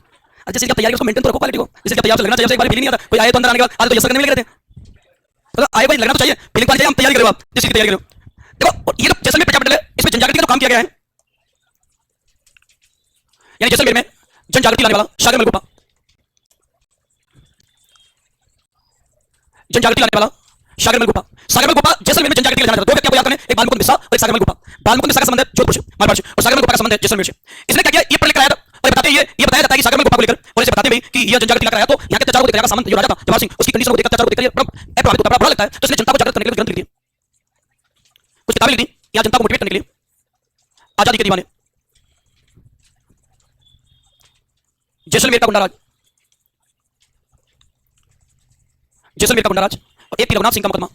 जैसे कि तैयारी उसको मेंटेन तो रखो क्वालिटी को, जैसे कि तैयार लगना चाहिए, एक बार फीलिंग नहीं आता, कोई आए तो अंदर आने के बाद आज तो यस करने में लगे रहते हैं, तो आए भाई लगना तो चाहिए, फीलिंग चाहिए, हम तैयारी करो, आप जिस चीज की तैयारी करो। देखो ये जो जैसलमेर प्रजामंडल है, इसमें जनजागृति का तो काम किया गया है, यानी जैसलमेर में जन जागृति लाने वाला सागर मलगोपा, जन जागृति लाने वाला सागर मलगोपा, सागर मलगोपा जैसलमेर में जन जागृति लाने वाला, दो व्यक्ति आपको याद करने, एक बालमुकुंद मिश्रा और एक सागर मलगोपा। बालमुकुंद मिश्रा का संबंध है जोधपुर से, मारवाड़ से, और सागर मलगोपा का संबंध है जैसलमेर से। इसने क्या किया, ये पढ़ लिख कराया था और बताते ये बताया जाता है कि सागर मलगोपा को लेकर, और इसे बताते भी कि यह जन जागृति लेकर आया, तो यहाँ के अत्याचार को देखकर का सामंत जो राजा था जवाहर सिंह, उसकी कंडीशन को देखकर, अत्याचार को देखकर प्रभावित होता, बड़ा बुरा लगता है, तो इसने जनता को जागृत करने के लिए ग्रंथ लिख दिए, कुछ किताबें लिख दी या जनता को मोटिवेट करने के लिए। आजादी के दीवाने, जैसलमेर का गुंडाराज, जैसलमेर का गुंडाराज, और एक रघुनाथ सिंह का मुकदमा,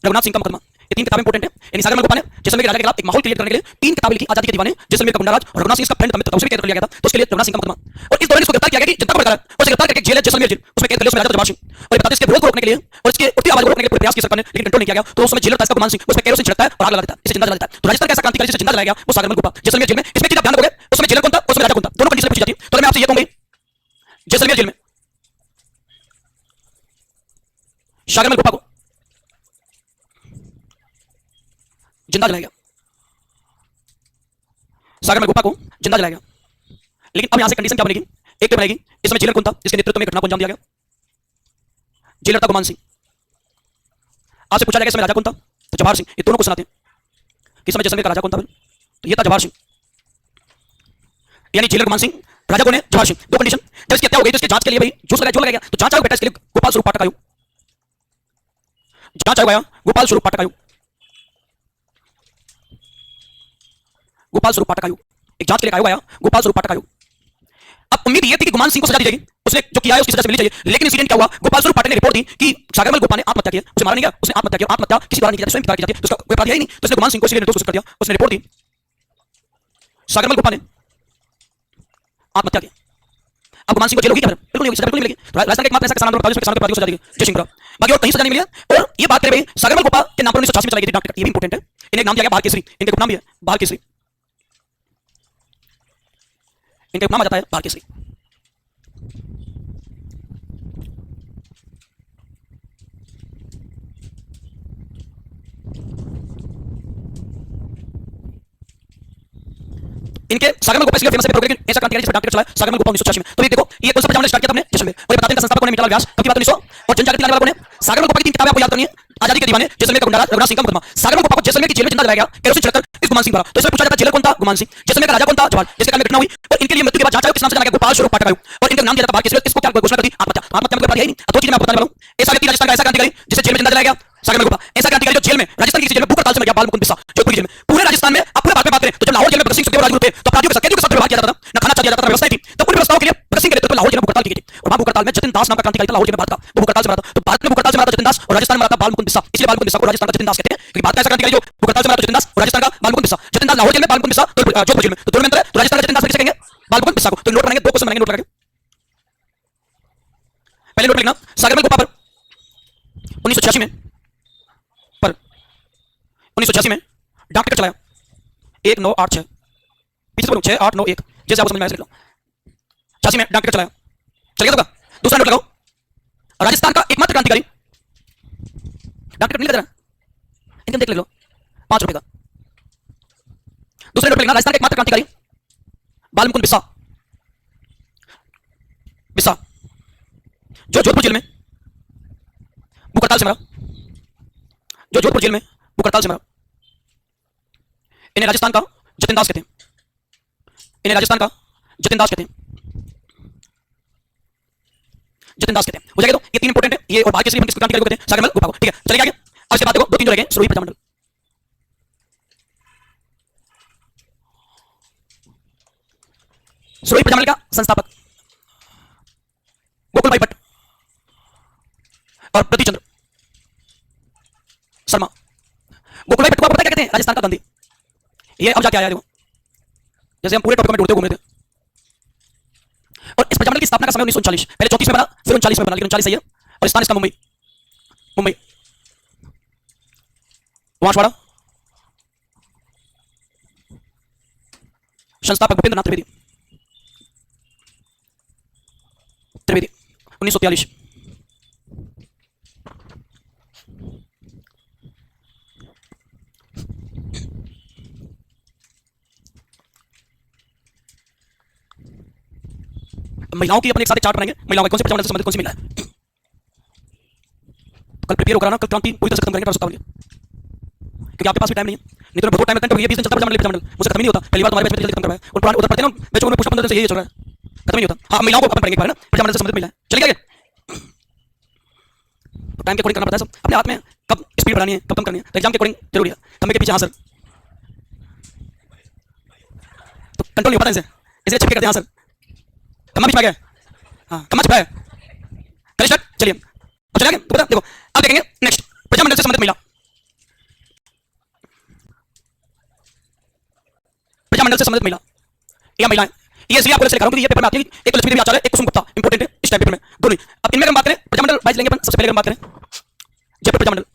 रघुनाथ सिंह का मुकदमा, ये तीन किताबें इंपोर्टेंट है। यानी सागर मलगोपा ने जैसलमेर के राजा के खिलाफ एक माहौल क्रिएट करने के लिए तीन किताबें लिखी, आजादी के दीवाने, जैसलमेर का गुंडाराज और रघुनाथ सिंह का फ्रेंड था, उसे भी कैद कर लिया गया था, तो उसके लिए रघुनाथ सिंह का मुकदमा। और इस दौरान इसको गिरफ्तार किया गया कि जनता को भड़काया, और गिरफ्तार करके जेल है जैसलमेर जेल, उसमें कैद कर लिया, उसमें राजा जवाहर सिंह, और बताते इसके विरोध को रोकने के लिए और इसके उठती आवाज को रोकने के लिए प्रयास किया सरकार ने, लेकिन कंट्रोल नहीं किया गया, तो उसमें जेलर था इसका गुमान सिंह, उसमें केरोसिन छिड़कता है और आग लगा देता है, इसे जिंदा जला देता है। तो राजस्थान का ऐसा क्रांतिकारी जिसे जिंदा जलाया गया वो सागर मलगोपा जैसलमेर जेल में। इसमें आप ध्यान रखोगे, उसमें जेलर कौन था, उसमें राजा कौन था, दोनों कंडीशन पूछी जाती है। तो मैं आपसे ये कहूंगी, जैसलमेर जेल में सागर मलगोपा को जिंदा जलाया गया, सागर मलगोपा को जिंदा जलाया गया। लेकिन अब यहां से कंडीशन क्या बनेगी, एक तो बनेगी इसमें जेलर कौन था, जिसके नेतृत्व में घटना को अंजाम दिया गया, जेलर था गुमान सिंह। आपसे पूछा जाएगा इसमें राजा कौन था, तो जवाहर सिंह। ये दोनों को सुनाते हैं कि इसमें जैसलमेर का राजा कौन था, तो ये था जवाहर सिंह, यानी जेलर गुमान सिंह, राजा कौन है, जवाहर सिंह। दो कंडीशन, जब इसकी हत्या हो गई तो इसके जांच के लिए भाई जो लगाया गया, तो जांच आयोग बैठा इसके लिए गोपाल स्वरूप पाठक आयोग, जांच आयोग आया गोपाल स्वरूप पाठक आयोग। गोपाल स्वरूप पाठक आयोग, एक जांच के लिए आयोग आया, गोपाल स्वरूप पाठक आयोग। अब उम्मीद ये थी कि गुमान सिंह को सजा दी जाएगी, उसने जो किया है उसकी सजा मिलनी चाहिए, लेकिन इंसिडेंट क्या हुआ, गोपाल स्वरूप पाठक ने रिपोर्ट दी कि सागरमल गोपाल ने आत्महत्या की, उसे मारा नहीं गया, उसने आत्महत्या की। आत्महत्या किसी द्वारा नहीं की जाती, स्वयं की जाती है, तो उसका कोई अपराध है ही नहीं, तो उसने गुमान सिंह को इसलिए निर्दोष घोषित कर दिया। उसने रिपोर्ट दी सागरमल गोपाल ने आत्महत्या की। अब गुमान सिंह को जेल होगी क्या? बिल्कुल नहीं होगी, सजा बिल्कुल नहीं मिलेगी। राजस्थान का एकमात्र ऐसा किसान आंदोलन किसानों के अपराधियों को सजा देगी जय सिंह, बाकी और कहीं सजा नहीं मिली है। और ये बात करें सागरमल गोपाल के नाम पर 1986 में चलाई गई थी डाक टिकट, ये भी इंपॉर्टेंट है। इन्हें नाम दिया गया बाल केसरी, इनके उपनाम भी है बाल केसरी, इनके उपनाम आ जाता है बाल केसरी। इनके सागरमल गोपाल इसलिए फेमस है कि ऐसा क्रांतिकारी जिस पर डाक टिकट चला सागरमल गोपाल 1986 में। तो ये देखो ये कौन सा प्रजामंडल स्टार्ट किया था हमने जैसलमेर, और ये बताते हैं संस्थापकों ने मीठालाल व्यास, तब की बात 1900 और जनजागृति लाने वालों ने। सागरमल गोपाल की 3 किताबें आपको याद करनी है, आजादी के दीवाने, जैसलमेर का गुंडा राज, रघुनाथ सिंह का मुकदमा। सागरमल गोपाल को जैसलमेर की जेल में जिंदा जलाया गया केरोसिन छिड़कर इस गुमान सिंह द्वारा। तो इसमें पूछा जाता है जेलर कौन था? गुमान सिंह। जैसलमेर का राजा कौन था? जवाहर, जिसके काल में घटना हुई और इनके लिए मृत्यु के बाद जांच आयोग किस नाम से जाना गया? गोपाल स्वरूप पाठक आयोग, और इनका नाम दिया जाता है बाल केसरी। इसको क्या घोषणा कर दी? आत्महत्या। आत्महत्या में कोई अपराध है ही नहीं। दो चीजें मैं आपको बताने वाला हूं, ऐसा व्यक्ति राजस्थान का ऐसा क्रांतिकारी जिसे जेल में जिंदा जलाया गया सागरमल गोपाल, ऐसा क्रांतिकारी जो जेल में राजस्थान की किसी जेल में भूख हड़ताल से मर गया, बाल मुकुंद बिस्सा जोधपुर जेल में। पूरे राजस्थान में आप पूरे भारत में बात करें तो जब लाहौर जेल में भगत सिंह सुखदेव राजगुरु थे तो अपराधियों के साथ, कैदियों के साथ व्यवहार किया जाता था, न खाना चाहिए जाता था, व्यवस्था थी। तो उन व्यवस्थाओं के लिए भगत सिंह के नेतृत्व में लाहौर जेल में भूख हड़ताल की गई थी, और वहां भूख हड़ताल में जतिन दास नाम का क्रांतिकारी था लाहौर जेल में भारत का, वो भूख हड़ताल से मरा था। तो भारत में भूख हड़ताल से मरा था जतिन दास, और राजस्थान में मरा था बाल मुकुंद बिस्सा, इसलिए बाल मुकुंद बिस्सा को राजस्थान का जतिन दास कहते हैं, क्योंकि भारत का ऐसा क्रांतिकारी जो भूख हड़ताल से मरा था जतिन दास, और राजस्थान का बाल मुकुंद बिस्सा। जतिन दास लाहौर जेल में, बाल मुकुंद बिस्सा जोधपुर जेल में, तो दोनों में अंतर है। तो राजस्थान का जतिन दास किसे कहेंगे? बाल मुकुंद बिस्सा को। तो नोट बनाएंगे, 2 क्वेश्चन बनाएंगे नोट करके। पहले नोट लिखना सागरमल गोपाल पर 1986 में 1986 में डाक टिकट चलाया 1986, पीछे से बोलो 6891, जैसे आपको समझ में आया लिख लो। 86 में डाक टिकट चलाया, चल गया। तो का दूसरा नोट लगाओ, राजस्थान का एकमात्र क्रांतिकारी, डाक टिकट नहीं लग रहा, इनकम देख ले लो, 5 रुपए का। दूसरे नोट लिखना राजस्थान का एकमात्र क्रांतिकारी बाल मुकुंद बिस्सा, बिस्सा जो जोधपुर जेल में भूख हड़ताल से मरा, जो जोधपुर जेल में भूख हड़ताल से मरा। इन्हें राजस्थान का जतिन दास कहते हैं, इन्हें राजस्थान का जतिन दास कहते हैं, जतिन दास कहते हैं। हो जाएगा। तो ये 3 इंपॉर्टेंट है, ये और बाकी हम किसको क्रांतिकारी को कहते हैं? सागरमल गोपाल को। ठीक है, चलिए आगे। अब इसके बाद देखो 2-3 जो रह गए। सुरभि प्रजामंडल, सुरभि प्रजामंडल का संस्थापक गोकुल भाई भट्ट और प्रति चंद्र शर्मा। गोकुल भाई भट्ट को आप पता क्या कहते हैं? राजस्थान का गांधी। ये अब जाके आया देखो, जैसे हम पूरे टॉपिक में ढूंढते घूम रहे थे। और इस प्रजामंडल की स्थापना का समय 1939, पहले 34 में बना, फिर 39 में बना, लेकिन 39 सही है। और स्थान इसका मुंबई, मुंबई वांशवाड़ा। संस्थापक भूपेंद्र नाथ त्रिवेदी, त्रिवेदी 1943। महिलाओं की अपन एक साथ चार्ट बनाएंगे, महिलाओं का कौन से प्रजामंडल से संबंधित कौन सी महिला है। कल प्रिपेयर होकर आना, कल क्रांति पूरी तरह से खत्म करेंगे परसों, क्योंकि आपके पास भी टाइम नहीं है। नहीं तो बहुत टाइम लगता है, ये 20 दिन चलता प्रजामंडल, मुझे खत्म ही नहीं होता। पहली बार तुम्हारे बैच में जल्दी खत्म करवाया, और पुराने उधर पढ़ते ना बच्चों में पुष्प मंदिर से यही चल रहा है, खत्म नहीं होता। हाँ, महिलाओं को अपन पढ़ेंगे एक बार ना, प्रजामंडल से संबंधित महिला। चलिए आगे। तो टाइम के अकॉर्डिंग करना पड़ता है सब, अपने हाथ में कब स्पीड बढ़ानी है, कब कम करनी है। तो एग्जाम के अकॉर्डिंग जरूरी है। खंबे के पीछे हाँ सर, तो कंट्रोल नहीं हो पाता इनसे, इसलिए छिपके करते हैं। हाँ सर, कमा बीच में आ गया। हाँ, कमा छिपा है। करें स्टार्ट, चलिए अब चलेंगे। तो बता देखो, अब देखेंगे नेक्स्ट प्रजामंडल से संबंधित महिला। प्रजामंडल से संबंधित महिला या महिलाएं, ये इसलिए आपको लिखा हूं कि ये पेपर में आती है। एक लक्ष्मी देवी आचार्य, एक कुसुम गुप्ता, इंपॉर्टेंट है इस टाइप पेपर में दोनों। अब इनमें हम बात करें प्रजामंडल वाइज लेंगे अपन। सबसे पहले हम बात करें जयपुर प्रजामंडल,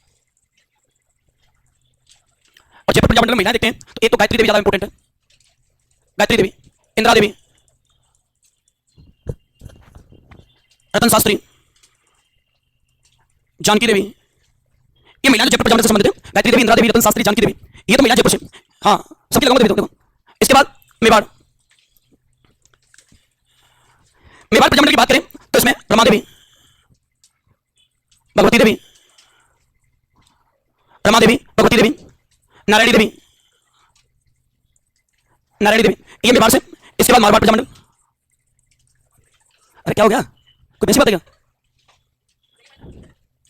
और जयपुर प्रजामंडल में महिलाएं देखते हैं तो एक तो गायत्री देवी ज्यादा इंपॉर्टेंट है, गायत्री देवी, इंदिरा देवी, रतन शास्त्री, जानकी देवी। ये महिलाएं जयपुर प्रजामंडल से संबंधित है। गायत्री देवी, इंदिरा देवी, रतन शास्त्री, जानकी देवी, ये तो महिलाएं जयपुर से। हाँ, सबकी लगाऊंगा देखो। इसके बाद मेवाड़, मेवाड़ प्रजामंडल की बात करें तो इसमें रमा देवी, भगवती देवी, रमा देवी, भगवती देवी, नारायणी देवी, नारायणी देवी, ये मेवाड़ से। इसके बाद मारवाड़ प्रजामंडल। अरे क्या हो गया, कोई ऐसी बात है क्या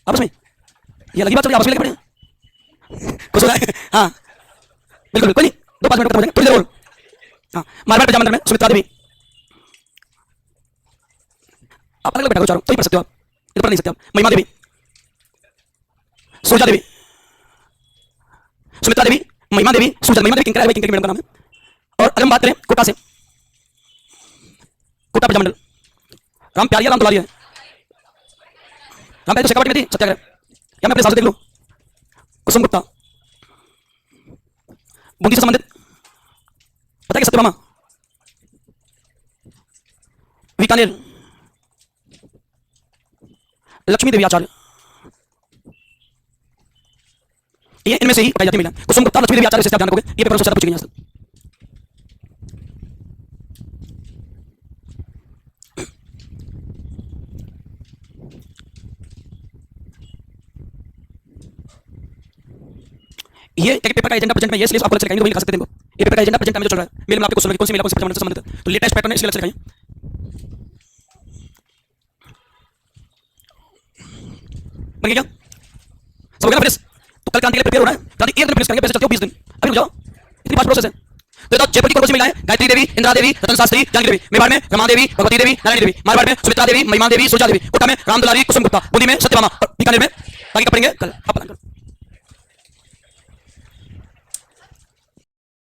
आपस में? ये लगी बात चल रही, आपस में लगे पड़े कुछ हो रहा है। हाँ बिल्कुल, कोई नहीं, 2-5 मिनट खत्म हो जाएंगे, थोड़ी देर और। हाँ, मारवाड़ प्रजामंडल में सुमित्रा देवी। आप अलग अलग बैठा दो चारों, तो ही पढ़ सकते हो आप, ये तो पढ़ नहीं सकते आप। महिमा देवी, सुजा देवी, सुमित्रा देवी, महिमा देवी, सुजा। महिमा देवी किंकर है भाई, किंकर की मैडम का नाम है। और अगर हम बात करें कोटा से, कोटा प्रजामंडल, राम प्यारिया, राम दुलारी है। राम प्यारी तो शेखावाटी में थी, सत्याग्रह। या मैं अपने साथ देख लूं, कुसुम गुप्ता, बूंदी से संबंधित पता है कि सत्यभामा, बीकानेर, लक्ष्मी देवी आचार्य। ये इनमें से ही बताई जाती है महिला। कुसुम गुप्ता, लक्ष्मी देवी आचार्य, से आप ध्यान रखोगे, ये पेपर में ज्यादा पूछी गई है। ये पेपर का एजेंडा प्रेजेंट में, ये इसलिए आपको लेक्चर दिखाएंगे, तो वही लिखा सकते हैं इनको। ये पेपर का एजेंडा प्रेजेंट में जो चल रहा है, मेरे में आपके क्वेश्चन कौन सी महिला कौन से प्रजामंडल से संबंधित है, तो लेटेस्ट पैटर्न है, इसलिए लेक्चर दिखाएंगे। बन गया क्या? सब हो गया ना फिनिश? तो कल क्रांति के लिए प्रिपेयर होना है। क्रांति 1 दिन फिनिश करेंगे, वैसे चलते हो 20 दिन। अभी रुक जाओ, इतनी फास्ट प्रोसेस है। तो ये जयपुर की कौन सी महिला है? गायत्री देवी, इंदिरा देवी, रतन शास्त्री, जानकी देवी। मेवाड़ में रमा देवी, भगवती देवी, नारायणी देवी। मारवाड़ में सुमित्रा देवी, महिमा देवी, सुजा देवी। कोटा में राम दुलारी, कुसुम गुप्ता। बूंदी में सत्यभामा। और बीकानेर में बाकी का पढ़ेंगे कल। आप